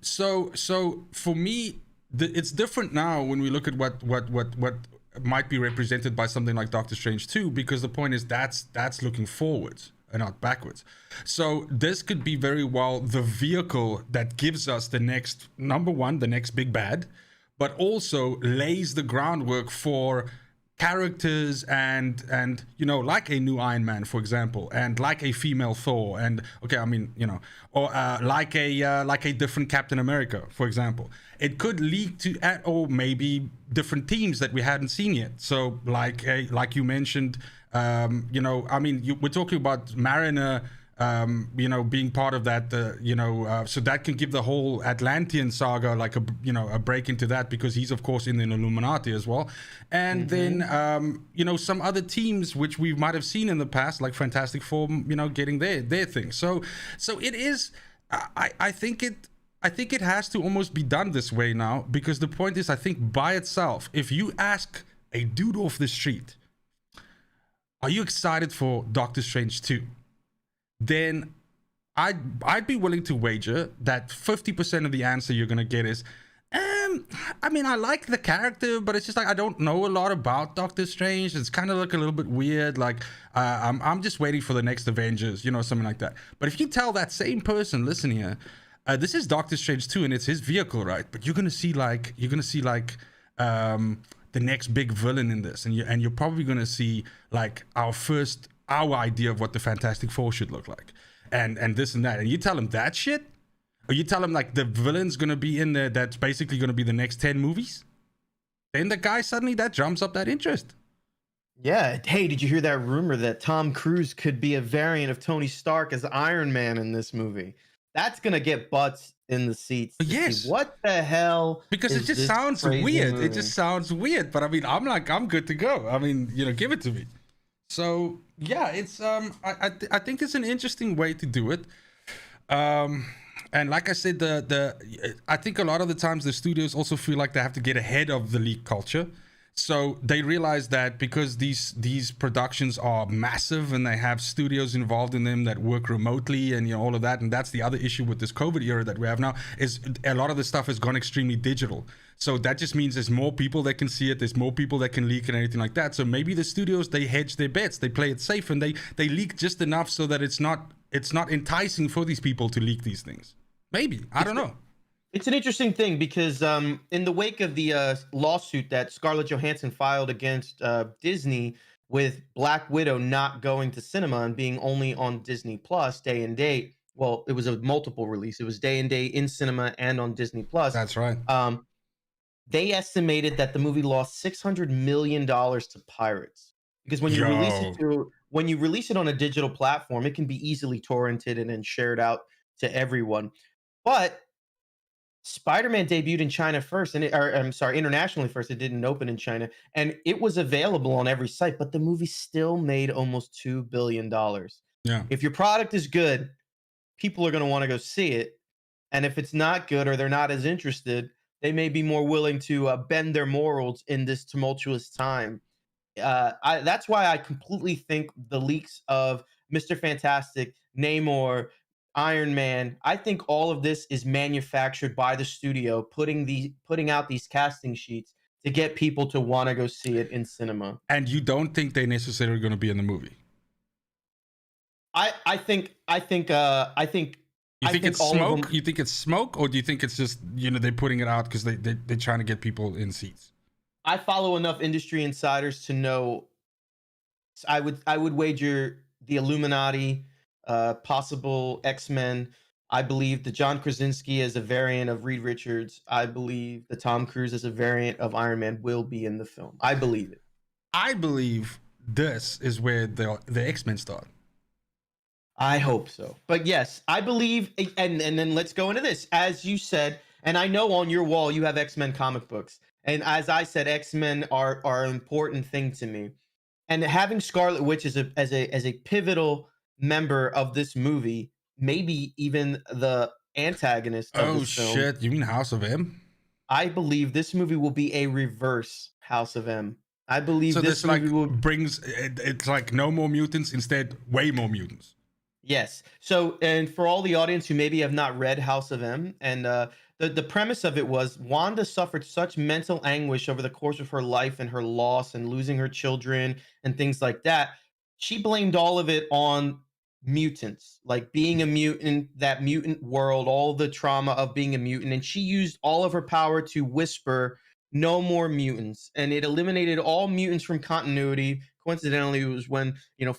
So for me, it's different now when we look at what might be represented by something like Doctor Strange 2, because the point is that's looking forwards and not backwards. So this could be very well the vehicle that gives us the next, number one, the next big bad, but also lays the groundwork for characters and like a new Iron Man, for example, and like a female Thor, and like a different Captain America, for example. It could lead to, or maybe different teams that we hadn't seen yet. So like you mentioned, we're talking about Mariner, being part of that, so that can give the whole Atlantean saga like a break into that, because he's of course in the Illuminati as well. And then some other teams which we might have seen in the past, like Fantastic Four, getting their thing. So it is. I think it has to almost be done this way now, because the point is, I think by itself, if you ask a dude off the street, are you excited for Doctor Strange 2? Then I'd be willing to wager that 50% of the answer you're gonna get is, I like the character, but it's just like I don't know a lot about Doctor Strange. It's kind of like a little bit weird. Like I'm just waiting for the next Avengers, something like that. But if you tell that same person, listen here, this is Doctor Strange 2 and it's his vehicle, right? But you're gonna see the next big villain in this, and you're probably gonna see like our idea of what the Fantastic Four should look like, and this and that, and you tell him that shit, or you tell him like the villain's gonna be in there, that's basically gonna be the next 10 movies, then the guy suddenly that jumps up that interest. Yeah. Hey, did you hear that rumor that Tom Cruise could be a variant of Tony Stark as Iron Man in this movie? That's gonna get butts in the seats. Yes. What the hell? Because it just sounds weird. Movie? It just sounds weird. But I mean, I'm good to go. I mean, give it to me. So yeah, it's I think it's an interesting way to do it. And like I said, I think a lot of the times the studios also feel like they have to get ahead of the leak culture. So they realized that because these productions are massive and they have studios involved in them that work remotely and all of that, and that's the other issue with this COVID era that we have now, is a lot of the stuff has gone extremely digital. So that just means there's more people that can see it, there's more people that can leak and anything like that. So maybe the studios, they hedge their bets, they play it safe, and they leak just enough so that it's not enticing for these people to leak these things. Maybe, I don't know. It's an interesting thing because in the wake of the lawsuit that Scarlett Johansson filed against Disney with Black Widow not going to cinema and being only on Disney Plus day and date, well, it was a multiple release. It was day and date in cinema and on Disney Plus. That's right. They estimated that the movie lost $600 million to pirates because when you release it on a digital platform, it can be easily torrented and then shared out to everyone. But Spider-Man debuted in China first, internationally first. It didn't open in China, and it was available on every site, but the movie still made almost $2 billion. Yeah. If your product is good, people are going to want to go see it. And if it's not good or they're not as interested, they may be more willing to bend their morals in this tumultuous time. That's why I completely think the leaks of Mr. Fantastic, Namor, Iron Man, I think all of this is manufactured by the studio, putting out these casting sheets to get people to want to go see it in cinema. And you don't think they're necessarily going to be in the movie? I think You think it's smoke? You think it's smoke, or do you think it's just they're putting it out because they're trying to get people in seats? I follow enough industry insiders to know. I would wager the Illuminati. Possible X-Men. I believe the John Krasinski as a variant of Reed Richards. I believe the Tom Cruise as a variant of Iron Man will be in the film. I believe it. I believe this is where the X-Men start. I hope so. But yes, I believe, and then let's go into this. As you said, and I know on your wall you have X-Men comic books. And as I said, X-Men are an important thing to me. And having Scarlet Witch as a pivotal member of this movie, maybe even the antagonist of this film. Oh shit, you mean House of M? I believe this movie will be a reverse House of M. I believe so this movie will brings it's like no more mutants, instead way more mutants. Yes. So, and for all the audience who maybe have not read House of M, and the premise of it was Wanda suffered such mental anguish over the course of her life and her loss and losing her children and things like that. She blamed all of it on mutants, like being a mutant, that mutant world, all the trauma of being a mutant. And she used all of her power to whisper, no more mutants. And it eliminated all mutants from continuity. Coincidentally, it was when,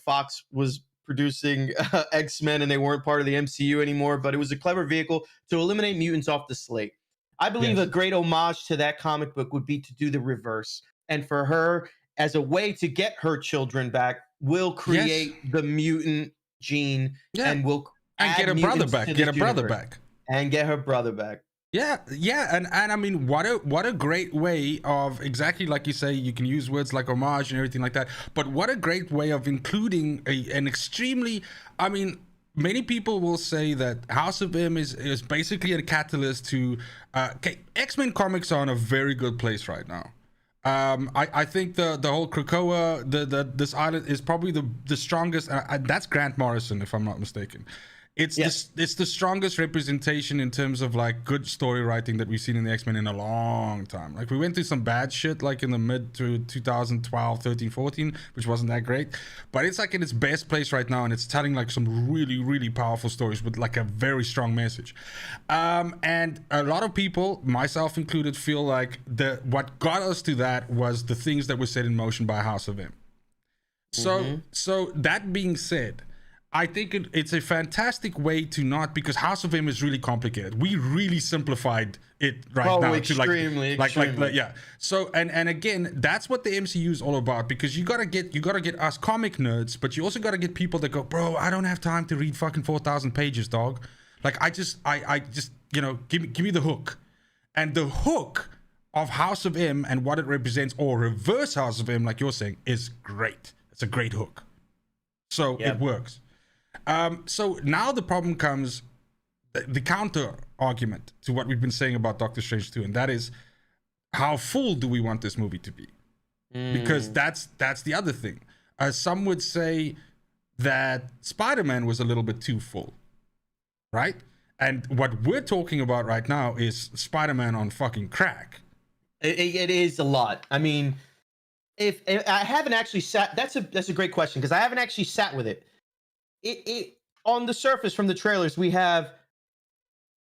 Fox was producing X-Men and they weren't part of the MCU anymore, but it was a clever vehicle to eliminate mutants off the slate. I believe a great homage to that comic book would be to do the reverse. And for her, as a way to get her children back, will create the mutant gene and will get her brother back. Get her brother back. And get her brother back. Yeah, and I mean, what a great way of, exactly like you say, you can use words like homage and everything like that, but what a great way of including an extremely, I mean, many people will say that House of M is basically a catalyst to, X-Men comics are in a very good place right now. I think the whole Krakoa, this island is probably the strongest, and that's Grant Morrison, if I'm not mistaken. It's the strongest representation in terms of like good story writing that we've seen in the X-Men in a long time. Like we went through some bad shit like in the mid to 2012, 13, 14, which wasn't that great, but it's like in its best place right now, and it's telling like some really, really powerful stories with like a very strong message. And a lot of people, myself included, feel like what got us to that was the things that were set in motion by House of M. So that being said, I think it's a fantastic way to not, because House of M is really complicated. We really simplified it now extremely. Yeah. So and again, that's what the MCU is all about, because you gotta get us comic nerds, but you also gotta get people that go, bro, I don't have time to read fucking 4,000 pages, dog. Like I just give me the hook, and the hook of House of M and what it represents, or reverse House of M, like you're saying, is great. It's a great hook. So it works. So now the problem comes, the counter argument to what we've been saying about Doctor Strange 2, and that is, how full do we want this movie to be? because that's the other thing. Some would say that Spider-Man was a little bit too full, right? And what we're talking about right now is Spider-Man on fucking crack. It is a lot. I mean, if I haven't actually sat, that's a great question, because I haven't actually sat with it. It on the surface from the trailers, we have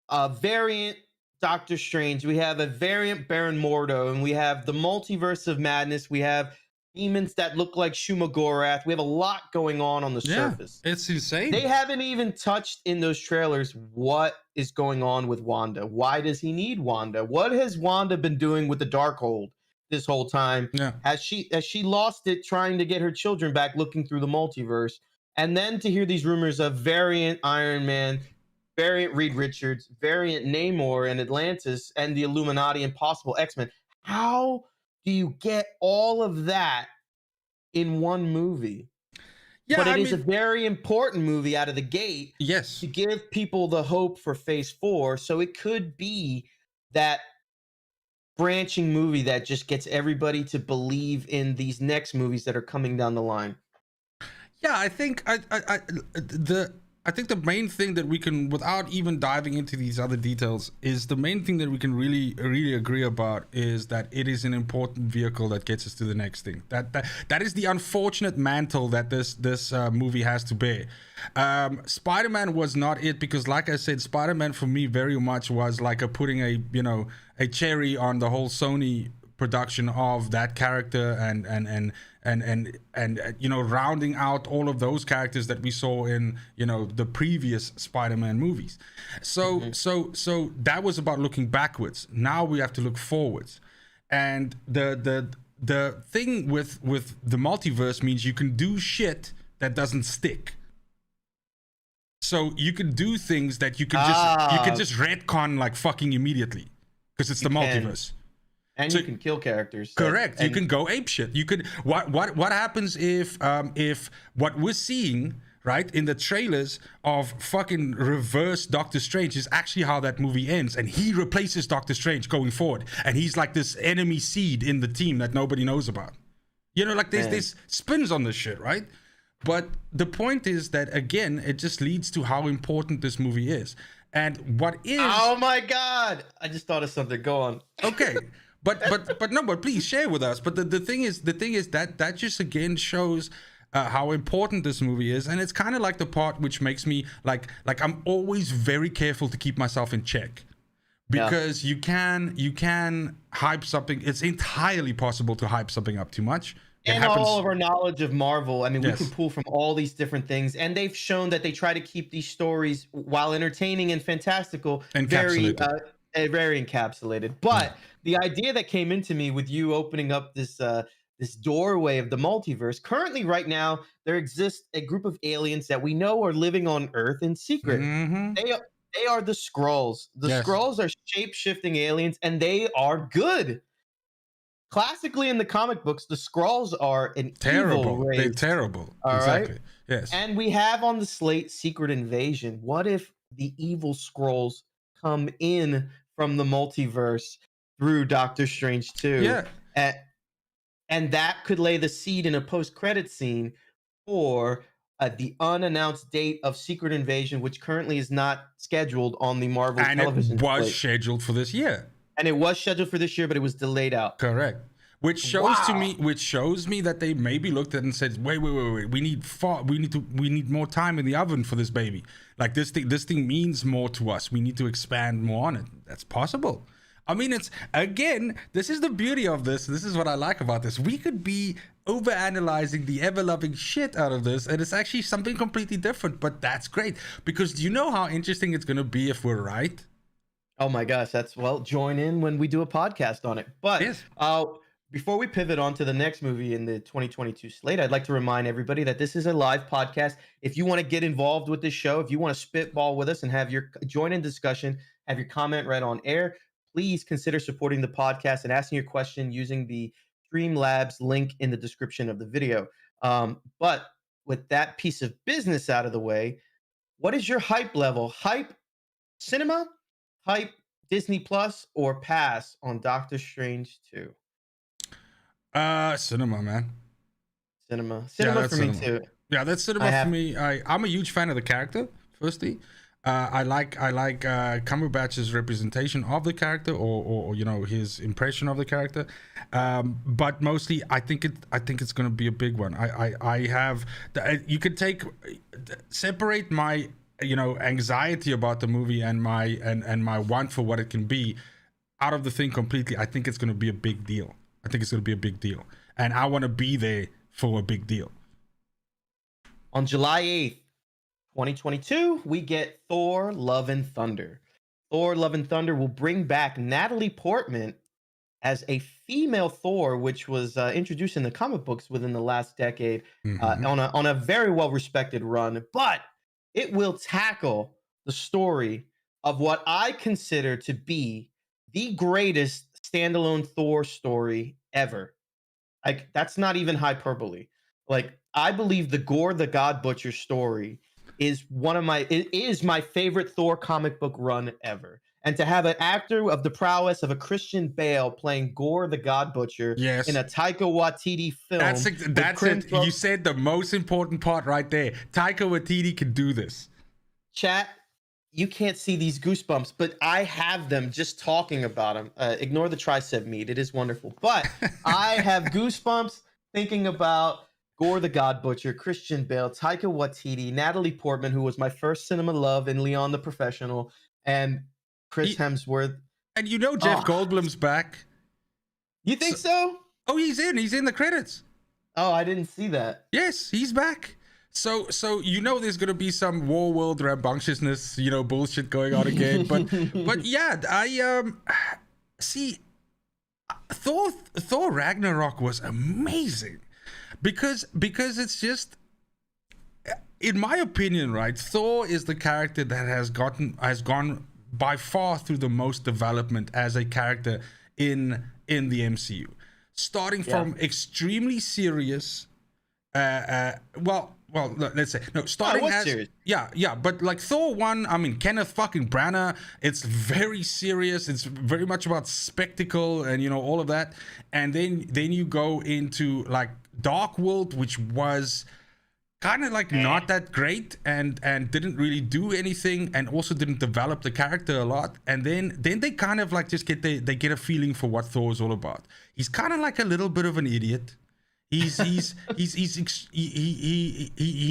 a variant Doctor Strange, we have a variant Baron Mordo, and we have the multiverse of madness. We have demons that look like Shumagorath. We have a lot going on the surface. It's insane. They haven't even touched in those trailers what is going on with Wanda. Why does he need Wanda? What has Wanda been doing with the Darkhold this whole time? Yeah. Has she lost it trying to get her children back, looking through the multiverse? And then to hear these rumors of variant Iron Man, variant Reed Richards, variant Namor and Atlantis, and the Illuminati and possible X-Men. How do you get all of that in one movie? Yeah, but it is a very important movie out of the gate. Yes. To give people the hope for Phase 4. So it could be that branching movie that just gets everybody to believe in these next movies that are coming down the line. Yeah, I think I think the main thing that we can, without even diving into these other details, is the main thing that we can really agree about is that it is an important vehicle that gets us to the next thing. That is the unfortunate mantle that this movie has to bear. Spider-Man was not it, because, like I said, Spider-Man for me very much was like putting a cherry on the whole Sony production of that character, and rounding out all of those characters that we saw in the previous Spider-Man movies. So that was about looking backwards. Now we have to look forwards, and the thing with the multiverse means you can do shit that doesn't stick. So you can do things that you can just retcon like fucking immediately, because it's the multiverse. And so, you can kill characters. Correct. You can go apeshit. You could. What happens if what we're seeing right in the trailers of fucking reverse Doctor Strange is actually how that movie ends, and he replaces Doctor Strange going forward, and he's like this enemy seed in the team that nobody knows about. Like there's spins on this shit, right? But the point is that, again, it just leads to how important this movie is, and what is. Oh my God! I just thought of something. Go on. Okay. But please share with us. But the thing is that just again shows how important this movie is, and it's kind of like the part which makes me like I'm always very careful to keep myself in check, because you can hype something. It's entirely possible to hype something up too much. And all of our knowledge of Marvel, I mean, we can pull from all these different things, and they've shown that they try to keep these stories, while entertaining and fantastical, very encapsulated. But the idea that came into me with you opening up this doorway of the multiverse, currently right now there exists a group of aliens that we know are living on Earth in secret. They are the Skrulls. The Skrulls are shape-shifting aliens, and they are good. Classically in the comic books, the Skrulls are an evil race. They're terrible. All exactly. Right? Yes. And we have on the slate Secret Invasion. What if the evil Skrulls come in from the multiverse through Doctor Strange 2? Yeah. And that could lay the seed in a post-credit scene for the unannounced date of Secret Invasion, which currently is not scheduled on the Marvel television slate. And it was slate. scheduled for this year. And it was scheduled for this year, but it was delayed out. Correct. Which shows me that they maybe looked at it and said, wait, we need more time in the oven for this baby. Like this thing means more to us. We need to expand more on it. That's possible. I mean, it's, again, this is the beauty of this. This is what I like about this. We could be overanalyzing the ever-loving shit out of this, and it's actually something completely different, but that's great, because do you know how interesting it's going to be if we're right? Oh my gosh, join in when we do a podcast on it. But before we pivot on to the next movie in the 2022 slate, I'd like to remind everybody that this is a live podcast. If you want to get involved with this show, if you want to spitball with us and have your join in discussion, have your comment read on air, please consider supporting the podcast and asking your question using the Streamlabs link in the description of the video. But with that piece of business out of the way, what is your hype level? Hype cinema? Hype Disney Plus, or pass on Doctor Strange 2? Cinema, man. Cinema Yeah, for me too. Yeah, that's cinema for me. I'm a huge fan of the character. Firstly, I like Cumberbatch's representation of the character, or his impression of the character. But mostly, I think it's going to be a big one. I have you could separate my anxiety about the movie and my want for what it can be out of the thing completely. I think it's going to be a big deal. And I want to be there for a big deal. On July 8th, 2022, we get Thor Love and Thunder. Thor Love and Thunder will bring back Natalie Portman as a female Thor, which was introduced in the comic books within the last decade, on a very well-respected run. But it will tackle the story of what I consider to be the greatest standalone Thor story ever. Like, that's not even hyperbole. Like, I believe the Gore the God Butcher story is my favorite Thor comic book run ever. And to have an actor of the prowess of a Christian Bale playing Gore the God Butcher in a Taika Waititi film. That's it. You said the most important part right there. Taika Waititi can do this. Chat, you can't see these goosebumps, but I have them just talking about them. Ignore the tricep meat. It is wonderful. But I have goosebumps thinking about Gore the God Butcher, Christian Bale, Taika Waititi, Natalie Portman, who was my first cinema love in Leon the Professional, and Chris Hemsworth. And Jeff Goldblum's back. You think so? Oh, he's in the credits. Oh, I didn't see that. Yes, he's back. So there's gonna be some war world rambunctiousness, bullshit going on again. But yeah, I see Thor Ragnarok was amazing because it's just, in my opinion, right? Thor is the character that has gone by far through the most development as a character in the MCU, starting from extremely serious. Well, let's say no. Starting as serious. But like Thor 1, I mean Kenneth fucking Branagh. It's very serious. It's very much about spectacle and all of that. And then you go into like Dark World, which was kind of like not that great and didn't really do anything, and also didn't develop the character a lot. And then they kind of like just get a feeling for what Thor is all about. He's kind of like a little bit of an idiot. He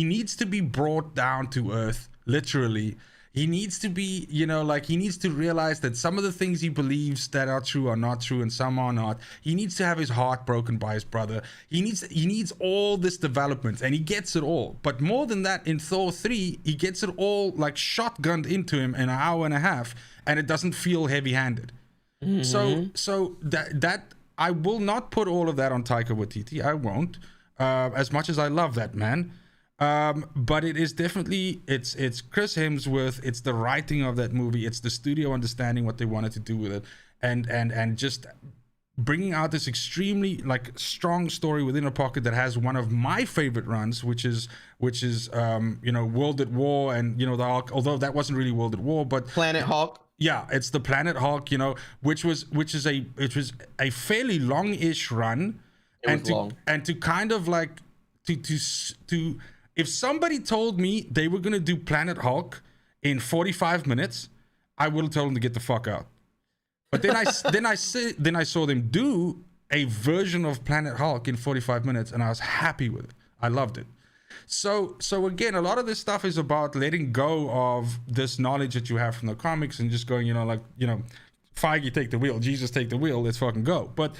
needs to be brought down to earth, literally. He needs to be, he needs to realize that some of the things he believes that are true are not true and some are not. He needs to have his heart broken by his brother. He needs all this development, and he gets it all. But more than that, in Thor 3, he gets it all like shotgunned into him in an hour and a half, and it doesn't feel heavy-handed. So that I will not put all of that on Taika Waititi. I won't, as much as I love that man. But it is definitely, it's Chris Hemsworth. It's the writing of that movie. It's the studio understanding what they wanted to do with it, and just bringing out this extremely like strong story within a pocket that has one of my favorite runs, which is World at War, and the Hulk. Although that wasn't really World at War, but Planet Hulk. Yeah, it's the Planet Hulk, which was a fairly long-ish run, and to kind of like to if somebody told me they were gonna do Planet Hulk in 45 minutes, I would have told them to get the fuck out. But then I saw them do a version of Planet Hulk in 45 minutes, and I was happy with it. I loved it. So again, a lot of this stuff is about letting go of this knowledge that you have from the comics and just going, Feige take the wheel, Jesus take the wheel, let's fucking go. But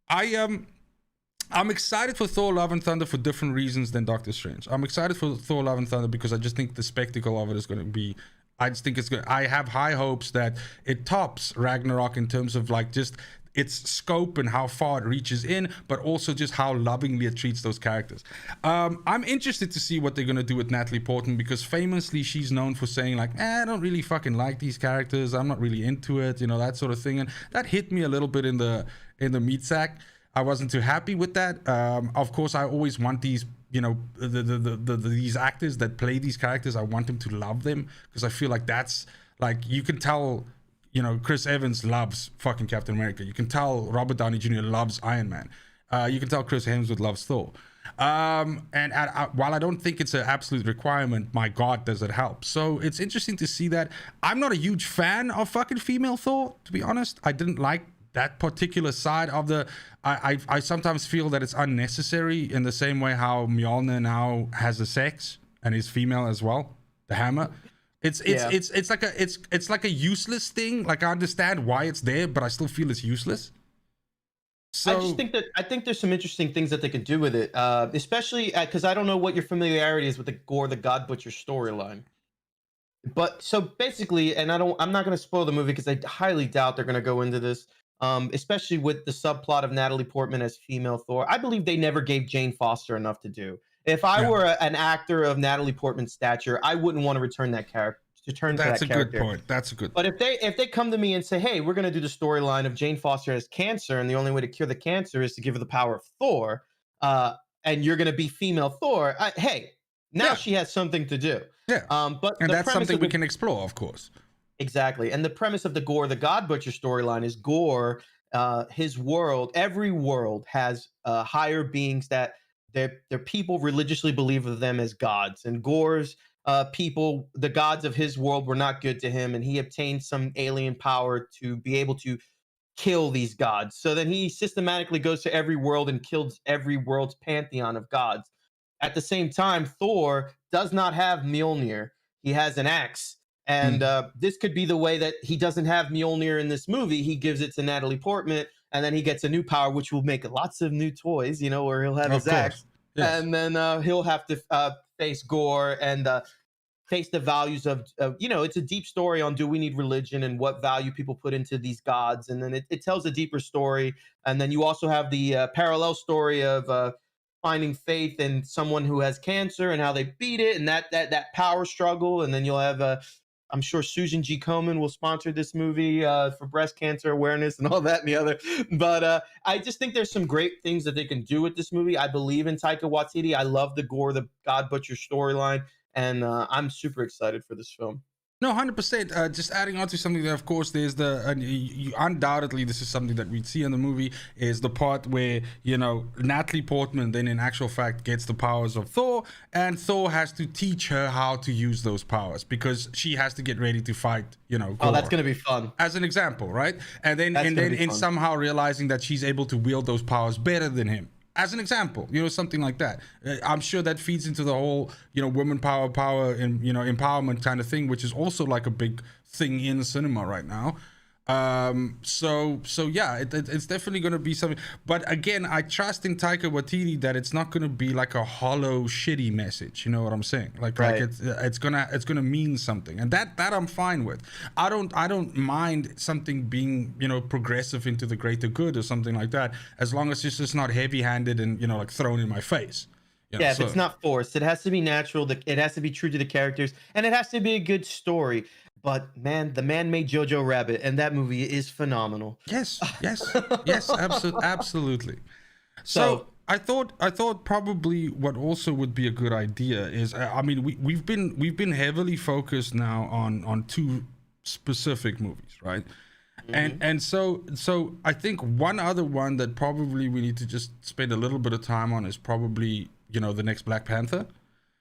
I'm excited for Thor Love and Thunder for different reasons than Doctor Strange. I'm excited for Thor Love and Thunder because I just think the spectacle of it is going to be, I just think it's good. I have high hopes that it tops Ragnarok in terms of like just its scope and how far it reaches in, but also just how lovingly it treats those characters. I'm interested to see what they're going to do with Natalie Portman, because famously she's known for saying like, I don't really fucking like these characters. I'm not really into it, that sort of thing. And that hit me a little bit in the meat sack. I wasn't too happy with that. Of course, I always want these, these actors that play these characters, I want them to love them, because I feel like that's like, you can tell, Chris Evans loves fucking Captain America. You can tell Robert Downey Jr. loves Iron Man. You can tell Chris Hemsworth loves Thor. And while I don't think it's an absolute requirement, my God, does it help. So it's interesting to see that. I'm not a huge fan of fucking female Thor, to be honest. I didn't like that particular side of the... I sometimes feel that it's unnecessary, in the same way how Mjolnir now has a sex and is female as well, the hammer. It's like a useless thing. Like, I understand why it's there, but I still feel it's useless. So, I think there's some interesting things that they could do with it, especially because I don't know what your familiarity is with the Gore the God Butcher storyline. But so basically, and I'm not going to spoil the movie because I highly doubt they're going to go into this, especially with the subplot of Natalie Portman as female Thor. I believe they never gave Jane Foster enough to do. If I were an actor of Natalie Portman's stature, I wouldn't want to return that character. That's a good point. That's a good point. But if they come to me and say, hey, we're going to do the storyline of Jane Foster has cancer, and the only way to cure the cancer is to give her the power of Thor, and you're going to be female Thor, she has something to do. Yeah. And that's something we can explore, of course. Exactly. And the premise of the Gore the God Butcher storyline is Gore, his world, every world has higher beings that their people religiously believe of them as gods. And Gore's people, the gods of his world, were not good to him, and he obtained some alien power to be able to kill these gods. So then he systematically goes to every world and kills every world's pantheon of gods. At the same time, Thor does not have Mjolnir. He has an axe. And this could be the way that he doesn't have Mjolnir in this movie. He gives it to Natalie Portman, and then he gets a new power, which will make lots of new toys, where he'll have his axe. Yes. And then he'll have to face Gore and face the values of it's a deep story on, do we need religion and what value people put into these gods. And then it tells a deeper story. And then you also have the parallel story of finding faith in someone who has cancer and how they beat it, and that power struggle. And then you'll have I'm sure Susan G. Komen will sponsor this movie for breast cancer awareness and all that and the other. But I just think there's some great things that they can do with this movie. I believe in Taika Waititi. I love the Gore the God Butcher storyline, and I'm super excited for this film. No, 100%. Just adding on to something that, of course, there's undoubtedly this is something that we'd see in the movie, is the part where, Natalie Portman then in actual fact gets the powers of Thor, and Thor has to teach her how to use those powers because she has to get ready to fight, Gore. Oh, that's going to be fun. As an example, right? And then somehow realizing that she's able to wield those powers better than him. As an example, something like that. I'm sure that feeds into the whole, women power, and, empowerment kind of thing, which is also like a big thing in cinema right now. So yeah, it's definitely going to be something. But again, I trust in Taika Waititi that it's not going to be like a hollow, shitty message. You know what I'm saying? Like it's gonna mean something, and that I'm fine with. I don't mind something being progressive into the greater good or something like that, as long as it's just not heavy-handed and like thrown in my face. If it's not forced, it has to be natural. It has to be true to the characters, and it has to be a good story. But man, the man made Jojo Rabbit, and that movie is phenomenal. Yes, absolutely. So I thought probably what also would be a good idea is, we've been heavily focused now on two specific movies, right? Mm-hmm. And so I think one other one that probably we need to just spend a little bit of time on is probably the next Black Panther.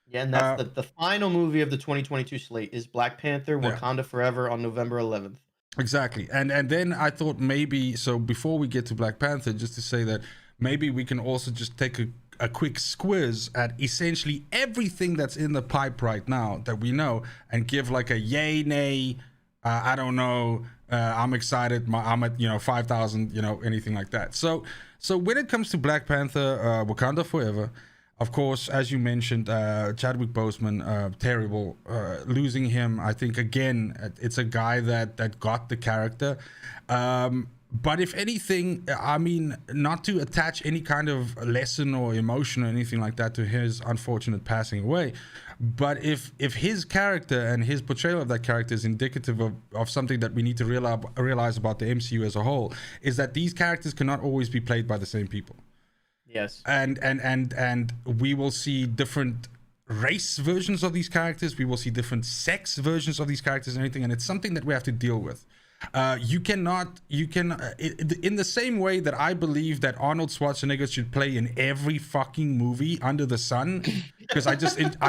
Yeah, and that's the final movie of the 2022 slate is Black Panther, Wakanda Forever on November 11th. Exactly. And then I thought maybe, so before we get to Black Panther, just to say that maybe we can also just take a quick squiz at essentially everything that's in the pipe right now that we know, and give like a yay, nay, I don't know, I'm excited, I'm at 5,000, anything like that. So when it comes to Black Panther, Wakanda Forever, of course, as you mentioned, Chadwick Boseman, terrible. Losing him, I think, again, it's a guy that got the character. But if anything, not to attach any kind of lesson or emotion or anything like that to his unfortunate passing away, but if his character and his portrayal of that character is indicative of something that we need to realize about the MCU as a whole, is that these characters cannot always be played by the same people. Yes. And we will see different race versions of these characters. We will see different sex versions of these characters and everything. And it's something that we have to deal with. In the same way that I believe that Arnold Schwarzenegger should play in every fucking movie under the sun, because I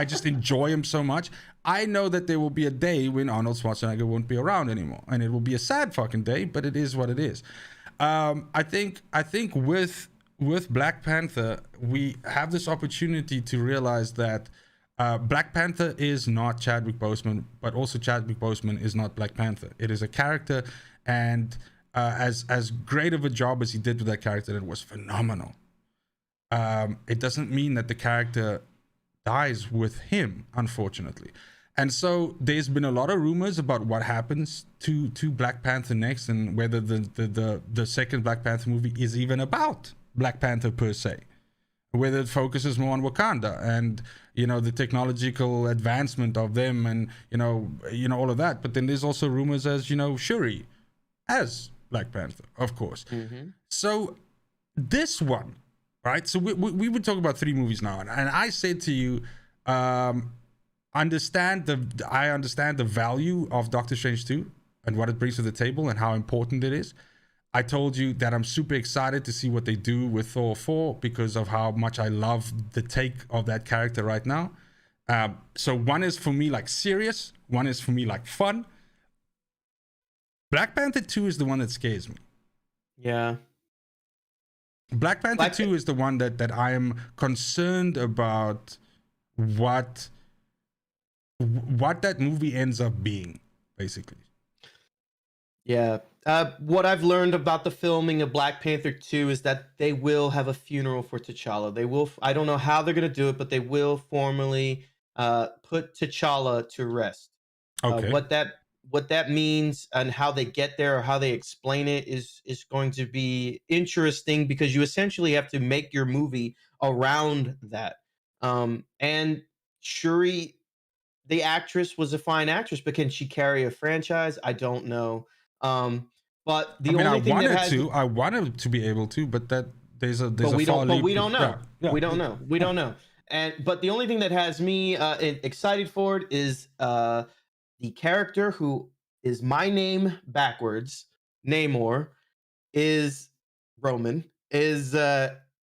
just enjoy him so much. I know that there will be a day when Arnold Schwarzenegger won't be around anymore, and it will be a sad fucking day, but it is what it is. I think with Black Panther, we have this opportunity to realize that Black Panther is not Chadwick Boseman, but also Chadwick Boseman is not Black Panther. It is a character, and as great of a job as he did with that character, it was phenomenal. It doesn't mean that the character dies with him, unfortunately. And so there's been a lot of rumors about what happens to Black Panther next, and whether the second Black Panther movie is even about Black Panther per se, whether it focuses more on Wakanda and the technological advancement of them, and all of that. But then there's also rumors as Shuri as Black Panther, of course. So this one, right? So we would talk about 3 movies now, and I said to you, I understand the value of Doctor Strange 2 and what it brings to the table and how important it is. I told you that I'm super excited to see what they do with Thor 4 because of how much I love the take of that character right now. So one is for me like serious, one is for me like fun. Black Panther 2 is the one that scares me. Yeah. Black Panther 2 is the one that I am concerned about what that movie ends up being, basically. Yeah. What I've learned about the filming of Black Panther 2 is that they will have a funeral for T'Challa. They will. I don't know how they're going to do it, but they will formally put T'Challa to rest. Okay. What that means and how they get there or how they explain it is going to be interesting, because you essentially have to make your movie around that. And Shuri, the actress, was a fine actress, but can she carry a franchise? I don't know. But the only thing I wanted to be able to, but that there's a we don't know. We don't know. We don't know. But the only thing that has me excited for it is the character who is my name backwards, Namor, is Roman, is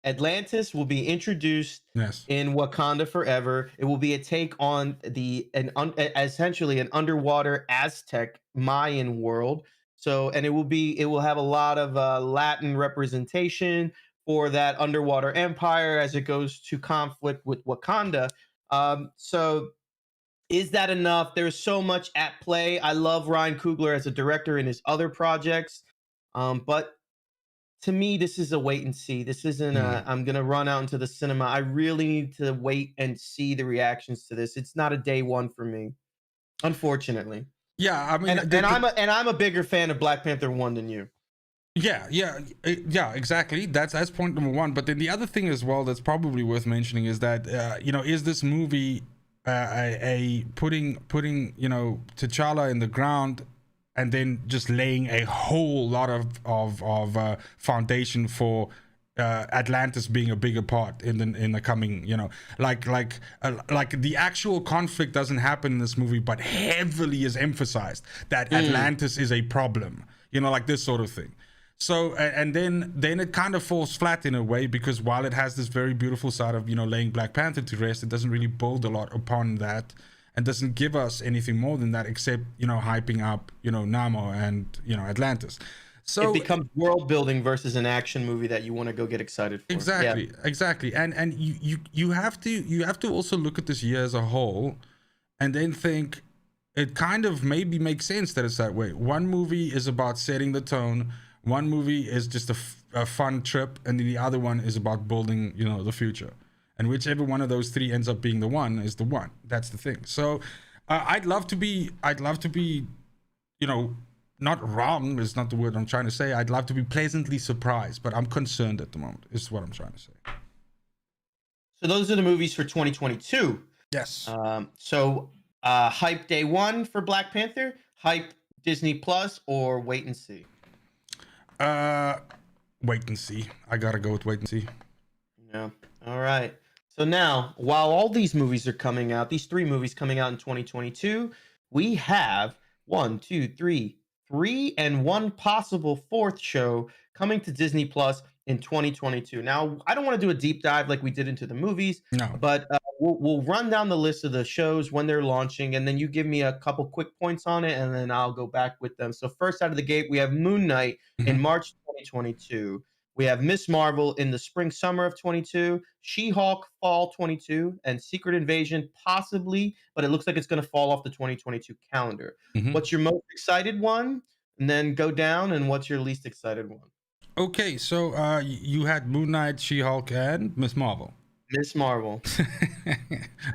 Atlantis will be introduced in Wakanda Forever. It will be a take on essentially an underwater Aztec Mayan world. So, and it will have a lot of Latin representation for that underwater empire as it goes to conflict with Wakanda. So is that enough? There's so much at play. I love Ryan Coogler as a director in his other projects. But to me, this is a wait and see. This isn't I'm going to run out into the cinema. I really need to wait and see the reactions to this. It's not a day one for me, unfortunately. Yeah, I mean, I'm a bigger fan of Black Panther 1 than you. Yeah, exactly. That's point number 1. But then the other thing as well that's probably worth mentioning is that is this movie putting T'Challa in the ground and then just laying a whole lot of foundation for Atlantis being a bigger part in the coming, like the actual conflict doesn't happen in this movie, but heavily is emphasized that Atlantis is a problem, like this sort of thing. So and then it kind of falls flat in a way, because while it has this very beautiful side of laying Black Panther to rest, it doesn't really build a lot upon that and doesn't give us anything more than that, except hyping up Namor and Atlantis. So it becomes world building versus an action movie that you want to go get excited for. Exactly. And you have to also look at this year as a whole, and then think it kind of maybe makes sense that it's that way. One movie is about setting the tone. One movie is just a fun trip, and then the other one is about building the future. And whichever one of those 3 ends up being the one is the one. That's the thing. So I'd love to be not wrong is not the word I'm trying to say. I'd love to be pleasantly surprised, but I'm concerned at the moment, is what I'm trying to say. So those are the movies for 2022. Yes. So hype day 1 for Black Panther, hype Disney Plus, or wait and see? Wait and see. I gotta go with wait and see. Yeah. All right. So now, while all these movies are coming out, these 3 movies coming out in 2022, we have 1, 2, 3, 3 and one possible fourth show coming to Disney Plus in 2022. Now, I don't want to do a deep dive like we did into the movies, No. but we'll run down the list of the shows when they're launching, and then you give me a couple quick points on it, and then I'll go back with them. So first out of the gate, we have Moon Knight in March 2022. We have Miss Marvel in the spring summer of 22, She-Hulk fall 22, and Secret Invasion possibly, but it looks like it's going to fall off the 2022 calendar. What's your most excited one? And then go down, and what's your least excited one? Okay, so you had Moon Knight, She-Hulk, and Miss Marvel. Miss Marvel.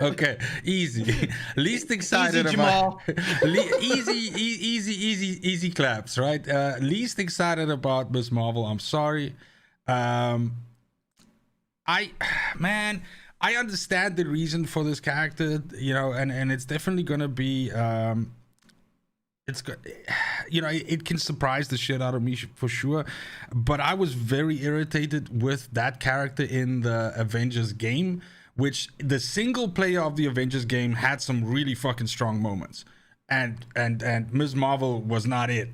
Okay, easy. Least excited Easy, about Jamal. easy claps, right? Least excited about Miss Marvel. I'm sorry. I understand the reason for this character, you know, and it's definitely gonna be it can surprise the shit out of me for sure, but I was very irritated with that character in the Avengers game, which the single player of the Avengers game had some really fucking strong moments, and Ms. Marvel was not it.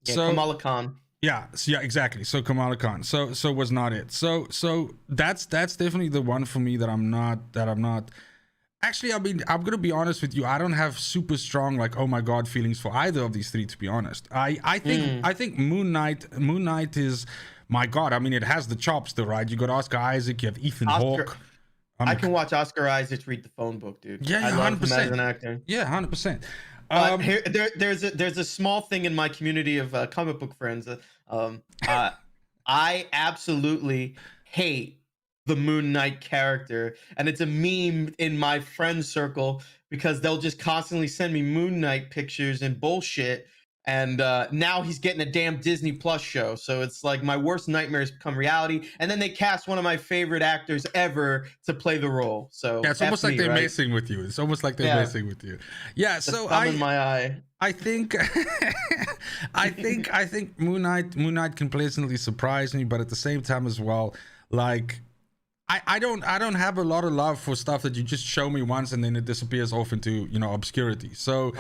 Yeah, so Kamala Khan. Yeah, exactly. So Kamala Khan. So was not it. So that's definitely the one for me that I'm not. Actually, I mean, I'm gonna be honest with you. I don't have super strong like oh my god feelings for either of these three. To be honest, I think Moon Knight is my god. I mean, it has the chops, though, right? You got Oscar Isaac, you have Ethan Hawke. I can watch Oscar Isaac read the phone book, dude. Yeah, 100%. As an actor. Yeah, 100%. There's a small thing in my community of comic book friends. I absolutely hate the Moon Knight character, and it's a meme in my friend circle because they'll just constantly send me Moon Knight pictures and bullshit. And now he's getting a damn Disney Plus show, so it's like my worst nightmares become reality. And then they cast one of my favorite actors ever to play the role. So yeah, it's almost like they're messing with you. It's almost like they're messing with you. Yeah. So in my eye. I think I think Moon Knight can pleasantly surprise me, but at the same time as well, like I don't have a lot of love for stuff that you just show me once and then it disappears off into, you know, obscurity. So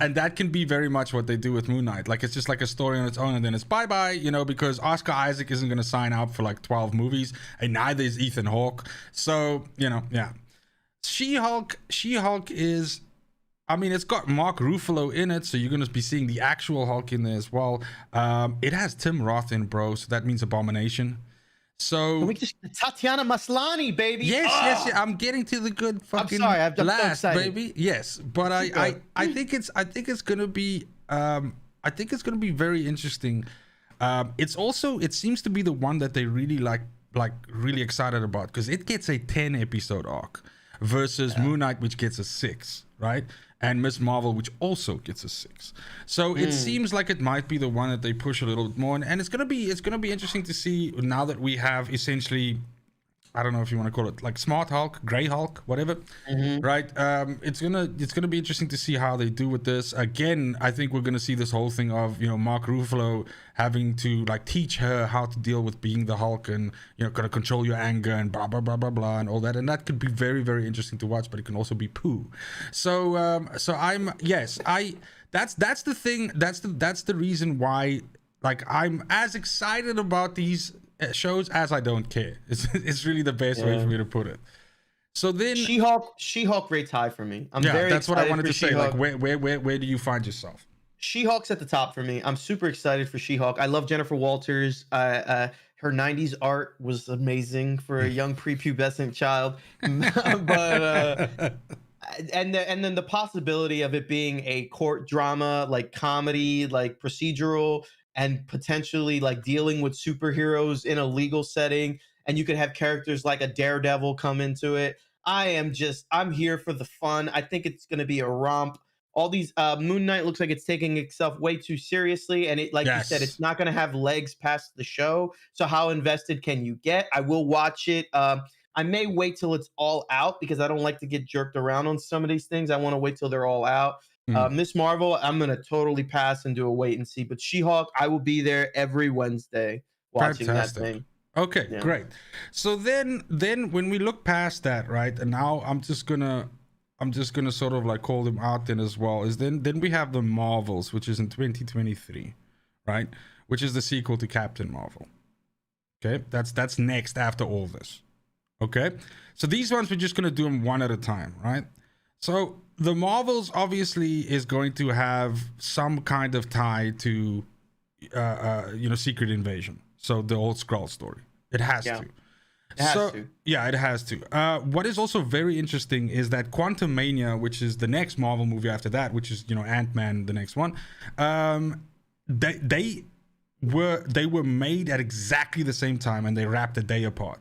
and that can be very much what they do with Moon Knight. Like it's just like a story on its own and then it's bye, you know, because Oscar Isaac isn't going to sign up for like 12 movies and neither is Ethan Hawke. So, you know, yeah. She-Hulk is, I mean, it's got Mark Ruffalo in it, so you're going to be seeing the actual Hulk in there as well. It has Tim Roth in, bro, so that means Abomination. So we just Tatiana Maslany, baby. Yes. I'm getting to the good fucking last, so baby. Yes, but I think it's gonna be very interesting. It seems to be the one that they really really excited about because it gets a 10 episode arc versus Moon Knight, which gets a 6, right? And Miss Marvel, which also gets a 6. So it seems like it might be the one that they push a little bit more, and it's gonna be interesting to see now that we have essentially, I don't know if you want to call it like Smart Hulk, Grey Hulk, whatever, right? It's gonna be interesting to see how they do with this. Again, I think we're gonna see this whole thing of, you know, Mark Ruffalo having to like teach her how to deal with being the Hulk and, you know, gotta control your anger and blah blah blah blah blah and all that, and that could be very very interesting to watch, but it can also be poo. So that's the thing. That's the reason why like I'm as excited about these shows as I don't care. It's really the best way for me to put it. So then She-Hulk rates high for me. That's what I wanted to say. Like where do you find yourself? She-Hulk's at the top for me. I'm super excited for She-Hulk. I love Jennifer Walters. Her 90s art was amazing for a young prepubescent child. But and then the possibility of it being a court drama, like comedy, like procedural, and potentially like dealing with superheroes in a legal setting, and you could have characters like a Daredevil come into it. I'm here for the fun. I think it's going to be a romp. All these Moon Knight looks like it's taking itself way too seriously, and it, like you said, it's not going to have legs past the show. So how invested can you get? I will watch it. I may wait till it's all out because I don't like to get jerked around on some of these things. I want to wait till they're all out. Miss Marvel, I'm going to totally pass and do a wait and see. But She-Hulk, I will be there every Wednesday watching that thing. Okay, great. So then when we look past that, right, and now I'm just going to I'm just gonna sort of like call them out then as well. Is then we have the Marvels, which is in 2023, right? Which is the sequel to Captain Marvel. Okay, that's next after all this. Okay, so these ones we're just gonna do them one at a time, right? So the Marvels obviously is going to have some kind of tie to, Secret Invasion. So the old Skrull story, it has to. It has to. Yeah, it has to. What is also very interesting is that Quantumania, which is the next Marvel movie after that, which is Ant-Man, the next one, they were made at exactly the same time and they wrapped a day apart.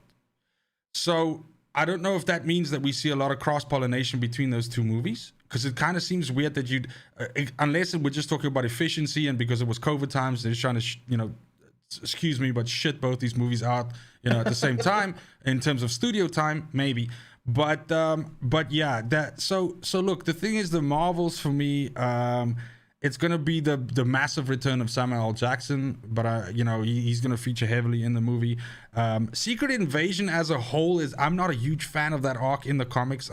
So I don't know if that means that we see a lot of cross-pollination between those two movies, because it kind of seems weird that you'd, unless we're just talking about efficiency and because it was COVID times, they're trying to, excuse me, but shit both these movies out, at the same time in terms of studio time, maybe. But yeah, that so look, the thing is, the Marvels for me, it's gonna be the massive return of Samuel L. Jackson, but he's gonna feature heavily in the movie. Secret Invasion as a whole I'm not a huge fan of that arc in the comics.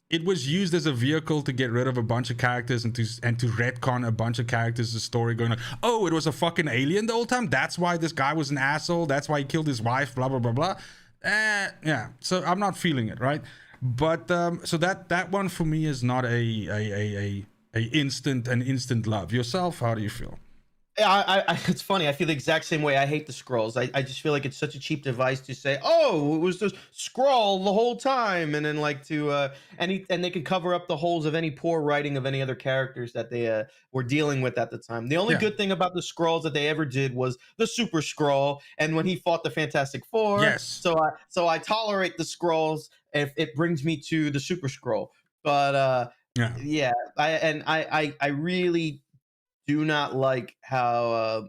It was used as a vehicle to get rid of a bunch of characters and to retcon a bunch of characters' the story, going like, oh, it was a fucking alien the whole time. That's why this guy was an asshole. That's why he killed his wife. Blah blah blah blah. Yeah. So I'm not feeling it, right? But so that one for me is not an instant love. Yourself, how do you feel? It's funny. I feel the exact same way. I hate the Skrulls. I just feel like it's such a cheap device to say, oh, it was just Skrull the whole time, and then like and they could cover up the holes of any poor writing of any other characters that they were dealing with at the time. The only good thing about the Skrulls that they ever did was the Super Skrull, and when he fought the Fantastic Four. Yes. So I tolerate the Skrulls if it brings me to the Super Skrull. But I really do not like how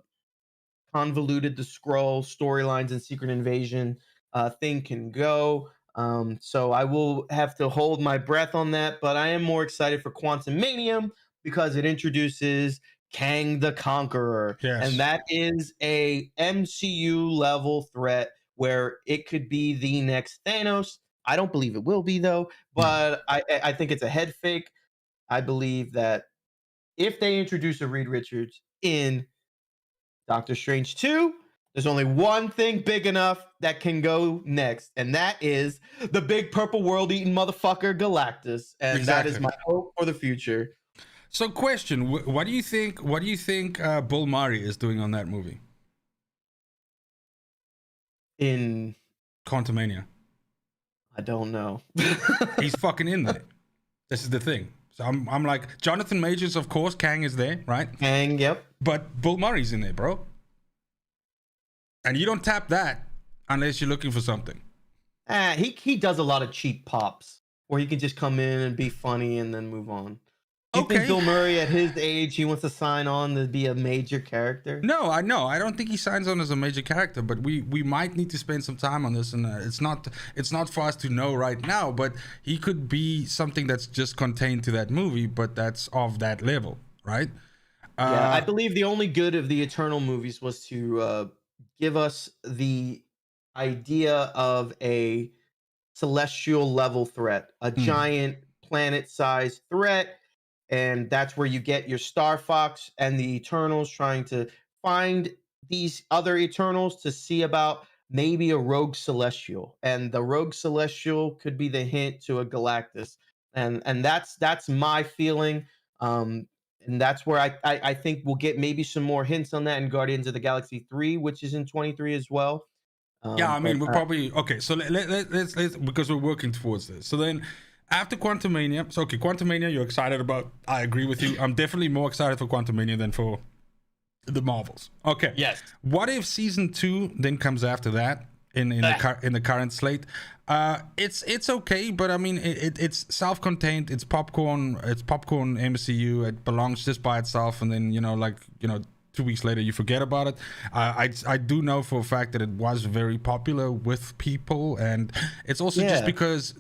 convoluted the Skrull storylines and Secret Invasion thing can go. So I will have to hold my breath on that, but I am more excited for Quantumania because it introduces Kang the Conqueror. Yes. And that is a MCU level threat where it could be the next Thanos. I don't believe it will be, though, but I think it's a head fake. I believe that if they introduce a Reed Richards in Doctor Strange 2, there's only one thing big enough that can go next, and that is the big purple world-eating motherfucker Galactus, and That is my hope for the future. So, question: what do you think? What do you think Bill Murray is doing on that movie? In Quantumania, I don't know. He's fucking in there. This is the thing. So I'm like, Jonathan Majors, of course, Kang is there, right? Kang, yep. But Bill Murray's in there, bro. And you don't tap that unless you're looking for something. He does a lot of cheap pops where he can just come in and be funny and then move on. Do you think Bill Murray at his age, he wants to sign on to be a major character? No, I know. I don't think he signs on as a major character, but we might need to spend some time on this, and it's not for us to know right now, but he could be something that's just contained to that movie, but that's of that level, right? Yeah, I believe the only good of the Eternal movies was to give us the idea of a celestial level threat, a giant planet-sized threat. And that's where you get your Star Fox and the Eternals trying to find these other Eternals to see about maybe a rogue Celestial. And the rogue Celestial could be the hint to a Galactus. And that's my feeling. And that's where I think we'll get maybe some more hints on that in Guardians of the Galaxy 3, which is in 23 as well. Yeah, I mean, we're probably... Okay, so let's because we're working towards this. So then... After Quantumania, Quantumania, you're excited about. I agree with you. I'm definitely more excited for Quantumania than for the Marvels. Okay. Yes. What if season 2 then comes after that in the current slate? It's okay, but I mean it's self-contained. It's popcorn. It's popcorn MCU. It belongs just by itself, and then 2 weeks later you forget about it. I do know for a fact that it was very popular with people, and it's also just because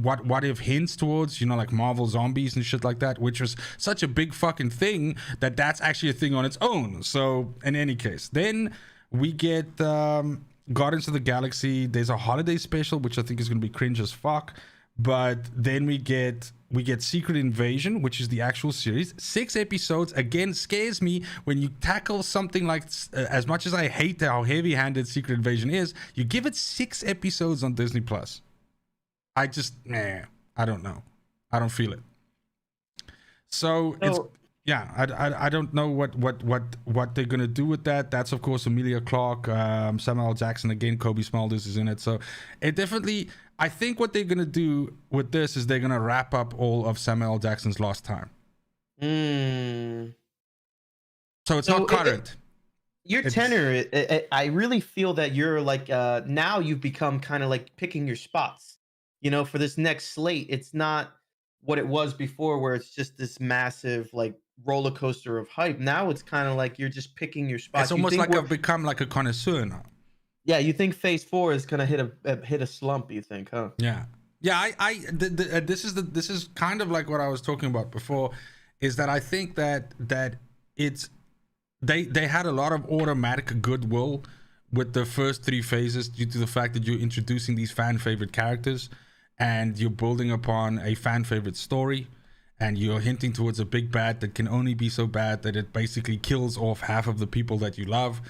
what if hints towards like Marvel Zombies and shit like that, which was such a big fucking thing that's actually a thing on its own. So in any case, then we get Guardians of the Galaxy. There's a holiday special which I think is going to be cringe as fuck. but then we get Secret Invasion, which is the actual series. 6 episodes. Again, scares me when you tackle something like, as much as I hate how heavy-handed Secret Invasion is, you give it 6 episodes on Disney Plus. I don't know. I don't feel it. So it's, I don't know what they're gonna do with that. That's of course Emilia Clarke, Samuel L. Jackson again, Kobe Smulders is in it. So it definitely, I think what they're gonna do with this is they're gonna wrap up all of Samuel L. Jackson's lost time. So it's not current. Your tenor, I really feel that you're like, now you've become kind of like picking your spots. You know, for this next slate, it's not what it was before, where it's just this massive like roller coaster of hype. Now it's kind of like you're just picking your spots. It's almost like I've become like a connoisseur now. Yeah, you think Phase 4 is gonna hit a slump? You think, huh? Yeah. This is kind of like what I was talking about before, is that I think that it's they had a lot of automatic goodwill with the first 3 phases due to the fact that you're introducing these fan favorite characters. And you're building upon a fan favorite story, and you're hinting towards a big bad that can only be so bad that it basically kills off half of the people that you love.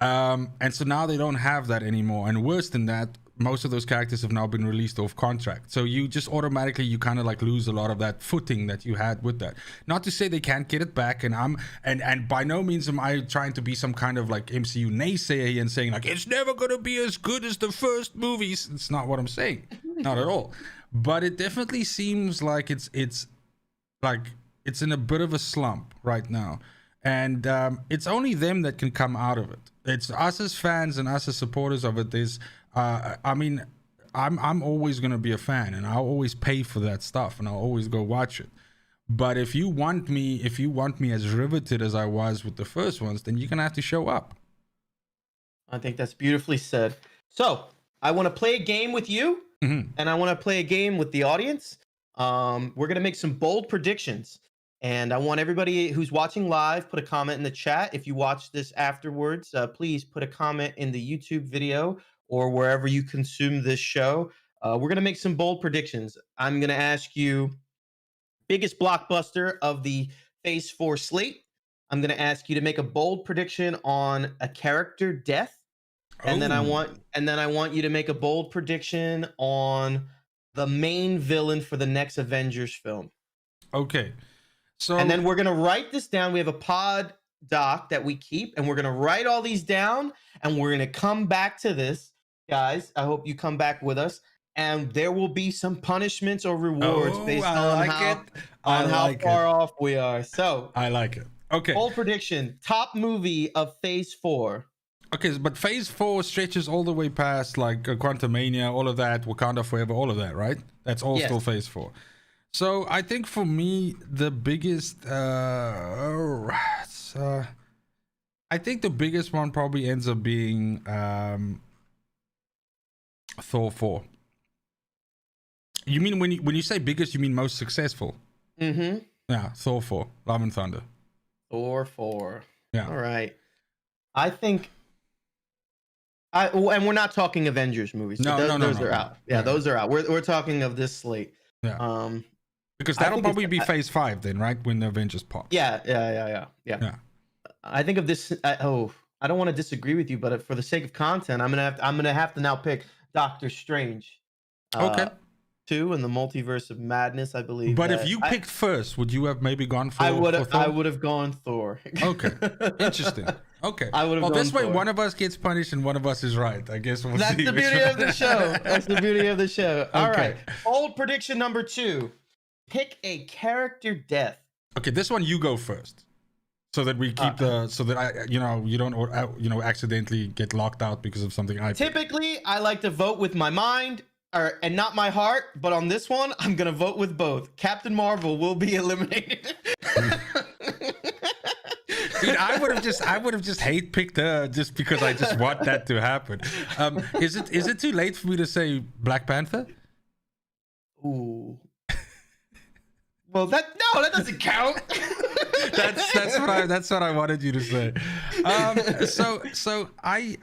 And so now they don't have that anymore. And worse than that, most of those characters have now been released off contract. So you just automatically, you kind of like lose a lot of that footing that you had with that. Not to say they can't get it back. And by no means am I trying to be some kind of like MCU naysayer here and saying like, it's never going to be as good as the first movies. It's not what I'm saying. Not at all. But it definitely seems like it's in a bit of a slump right now. And it's only them that can come out of it. It's us as fans and us as supporters of it. There's I mean, I'm always going to be a fan, and I'll always pay for that stuff, and I'll always go watch it. But if you want me as riveted as I was with the first ones, then you're going to have to show up. I think that's beautifully said. So I want to play a game with you, and I want to play a game with the audience. We're going to make some bold predictions, and I want everybody who's watching live, put a comment in the chat. If you watch this afterwards, please put a comment in the YouTube video or wherever you consume this show. We're going to make some bold predictions. I'm going to ask you biggest blockbuster of the Phase 4 slate. I'm going to ask you to make a bold prediction on a character death. And then I want you to make a bold prediction on the main villain for the next Avengers film. Okay. So and then we're going to write this down. We have a pod doc that we keep, and we're going to write all these down, and we're going to come back to this. Guys, I hope you come back with us, and there will be some punishments or rewards based on how far off we are. So I like it. Okay. Bold prediction: top movie of Phase 4. Okay, but Phase 4 stretches all the way past like Quantumania, all of that, Wakanda Forever, all of that, right? That's all still Phase 4. So I think for me, the biggest, I think the biggest one probably ends up being Thor 4. You mean when you say biggest, you mean most successful? Mm-hmm. Yeah, Thor 4, Love and Thunder. Thor 4. Yeah. All right. I think. And we're not talking Avengers movies. So those are out. Yeah, those are out. We're talking of this slate. Yeah. Because that'll probably be Phase 5 then, right? When the Avengers pop. Yeah. I think of this. I don't want to disagree with you, but for the sake of content, I'm gonna have to now pick Doctor Strange. 2 in the Multiverse of Madness, I believe. But if you picked first, would you have maybe gone for? I would have gone Thor. Okay, interesting. Okay. I would have. Well, this way, Thor. one of us gets punished and one of us is right. I guess we'll That's see. The beauty of the show. That's the beauty of the show. All Okay. right. Bold prediction number 2. Pick a character death. Okay, this one you go first, so that we keep so that you don't accidentally get locked out because of something I Typically, I like to vote with my mind and not my heart, but on this one, I'm gonna vote with both. Captain Marvel will be eliminated. Dude, I would have just hate picked her just because I just want that to happen. Is it too late for me to say Black Panther? Ooh. Well, that doesn't count. That's what I wanted you to say. So I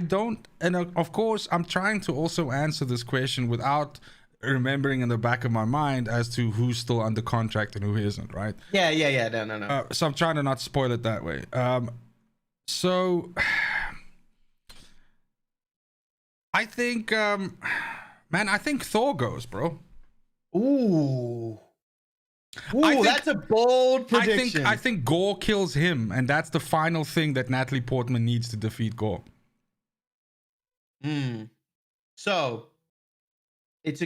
don't, and of course I'm trying to also answer this question without remembering in the back of my mind as to who's still under contract and who isn't, right? Yeah. No. So I'm trying to not spoil it that way. So I think, man, I think Thor goes, bro. Ooh, that's a bold prediction. I think Gore kills him, and that's the final thing that Natalie Portman needs to defeat Gore. So it's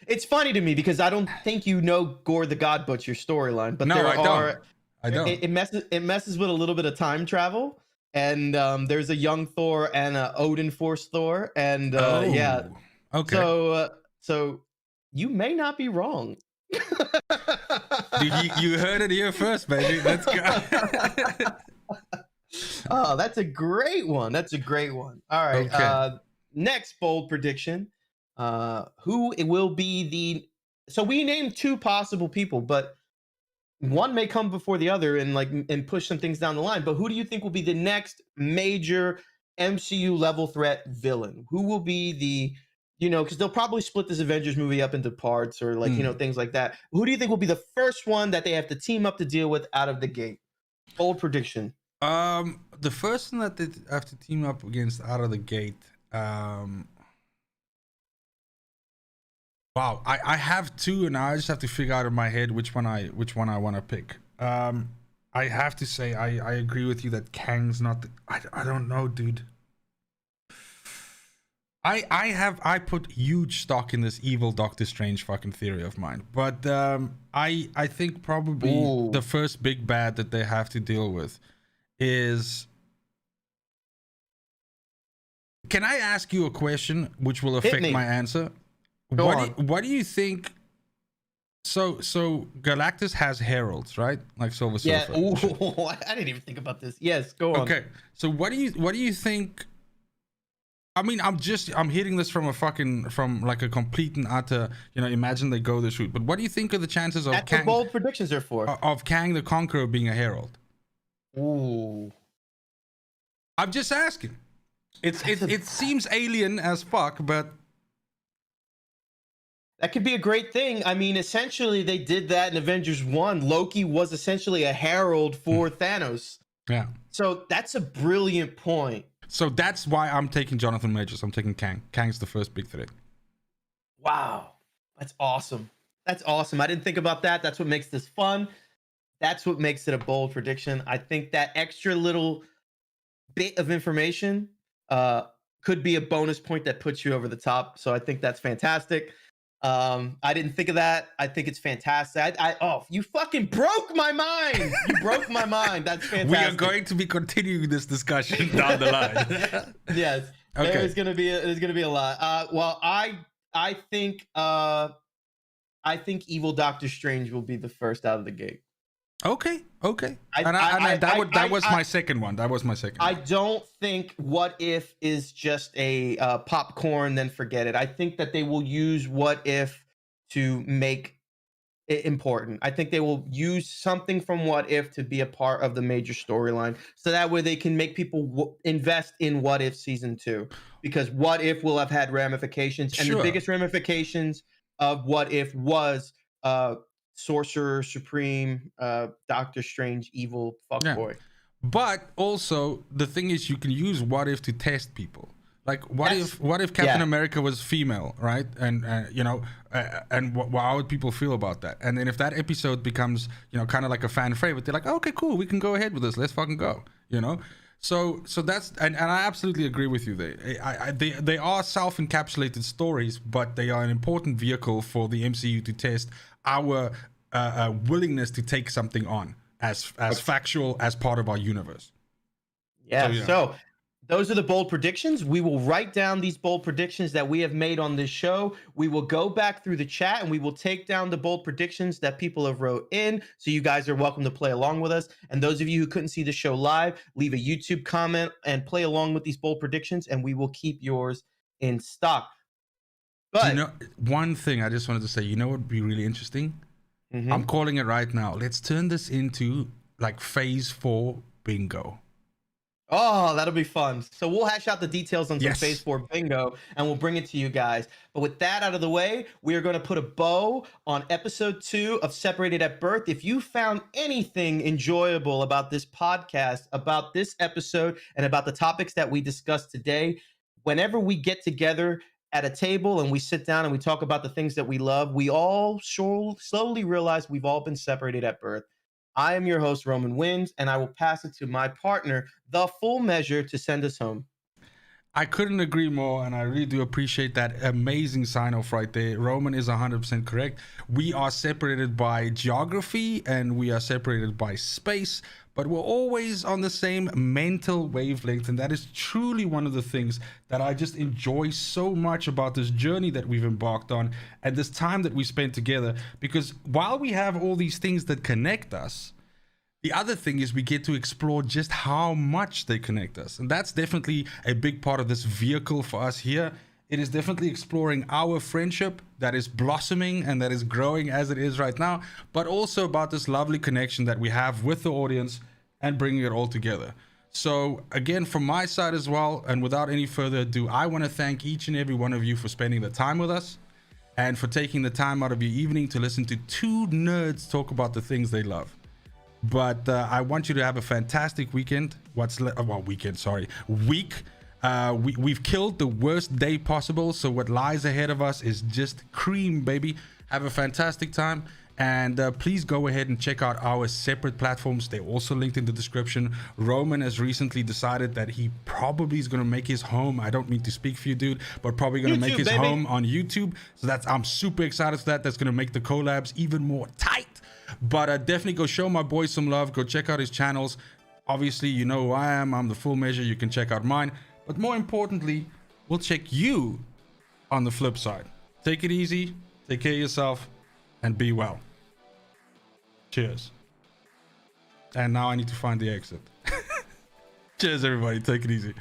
it's funny to me because I don't think you know Gore the God Butcher storyline, but no, I don't. It messes with a little bit of time travel, and there's a young Thor and a Odin Force Thor, and yeah. Okay. So you may not be wrong. Dude, you heard it here first, baby. Let's go. Oh, that's a great one. All right. Okay. Next bold prediction. Who it will be the? So we named 2 possible people, but one may come before the other and push some things down the line. But who do you think will be the next major MCU level threat villain? Who will be the, because they'll probably split this Avengers movie up into parts or things like that. Who do you think will be the first one that they have to team up to deal with out of the gate? Bold prediction. The first one that they have to team up against out of the gate. Wow, I have 2, and I just have to figure out in my head which one I want to pick. I have to say I agree with you that Kang's not. I don't know, dude. I put huge stock in this evil Doctor Strange fucking theory of mine, but I think probably the first big bad that they have to deal with is. Can I ask you a question which will affect my answer? What do you think? So Galactus has heralds, right? Like Silver Surfer. Yeah. I didn't even think about this. Yes, go on. Okay. So what do you think? I mean, I'm hitting this from like a complete and utter, imagine they go this route. But what do you think are the chances of That's what bold predictions are for. Of Kang the Conqueror being a herald? Ooh. I'm just asking. It seems alien as fuck, but that could be a great thing. I mean, essentially, they did that in Avengers 1. Loki was essentially a herald for Thanos. Yeah. So that's a brilliant point. So that's why I'm taking Jonathan Majors. I'm taking Kang. Kang's the first big threat. Wow. That's awesome. I didn't think about that. That's what makes this fun. That's what makes it a bold prediction. I think that extra little bit of information could be a bonus point that puts you over the top. So I think that's fantastic. I didn't think of that. I think it's fantastic. You fucking broke my mind. You broke my mind. That's fantastic. We are going to be continuing this discussion down the line. Yes. Okay. There's gonna be a lot. Well, I think evil Doctor Strange will be the first out of the gate. Okay. That was my second one. I don't think What If is just a popcorn, then forget it. I think that they will use What If to make it important. I think they will use something from What If to be a part of the major storyline. So that way they can make people invest in What If Season 2. Because What If will have had ramifications. And the biggest ramifications of What If was Sorcerer Supreme, Doctor Strange, evil fuckboy. Yeah. But also the thing is, you can use What If to test people. Like what if Captain America was female, right? And and how would people feel about that? And then if that episode becomes kind of like a fan favorite, they're like, okay, cool, we can go ahead with this. Let's fucking go. So that's and I absolutely agree with you. They are self-encapsulated stories, but they are an important vehicle for the MCU to test our willingness to take something on as factual as part of our universe. Yeah. So those are the bold predictions. We will write down these bold predictions that we have made on this show. We will go back through the chat and we will take down the bold predictions that people have wrote in. So you guys are welcome to play along with us. And those of you who couldn't see the show live, leave a YouTube comment and play along with these bold predictions, and we will keep yours in stock. But one thing I just wanted to say, what would be really interesting? Mm-hmm. I'm calling it right now. Let's turn this into like phase 4 bingo. Oh, that'll be fun. So we'll hash out the details on some Yes. Phase 4 bingo and we'll bring it to you guys. But with that out of the way, we are going to put a bow on episode 2 of Separated at Birth. If you found anything enjoyable about this podcast, about this episode, and about the topics that we discussed today, whenever we get together at a table and we sit down and we talk about the things that we love, we all slowly realize we've all been separated at birth. I am your host, Roman Wins, and I will pass it to my partner, The Full Measure, to send us home. I couldn't agree more, and I really do appreciate that amazing sign-off right there. Roman is 100% correct. We are separated by geography, and we are separated by space, but we're always on the same mental wavelength, and that is truly one of the things that I just enjoy so much about this journey that we've embarked on, and this time that we spent together, because while we have all these things that connect us, the other thing is we get to explore just how much they connect us. And that's definitely a big part of this vehicle for us here. It is definitely exploring our friendship that is blossoming and that is growing as it is right now, but also about this lovely connection that we have with the audience and bringing it all together. So again, from my side as well, and without any further ado, I want to thank each and every one of you for spending the time with us and for taking the time out of your evening to listen to two nerds talk about the things they love. But I want you to have a fantastic weekend. Week. We've killed the worst day possible, so what lies ahead of us is just cream, baby. Have a fantastic time, and please go ahead and check out our separate platforms. They're also linked in the description. Roman has recently decided that he probably is going to make his home, I don't mean to speak for you, dude, but probably going to make his home on YouTube. So I'm super excited for that. That's going to make the collabs even more tight. But definitely go show my boy some love. Go check out his channels. Obviously, you know who I am. I'm The Full Measure. You can check out mine. But more importantly, we'll check you on the flip side. Take it easy. Take care of yourself. And be well. Cheers. And now I need to find the exit. Cheers, everybody. Take it easy.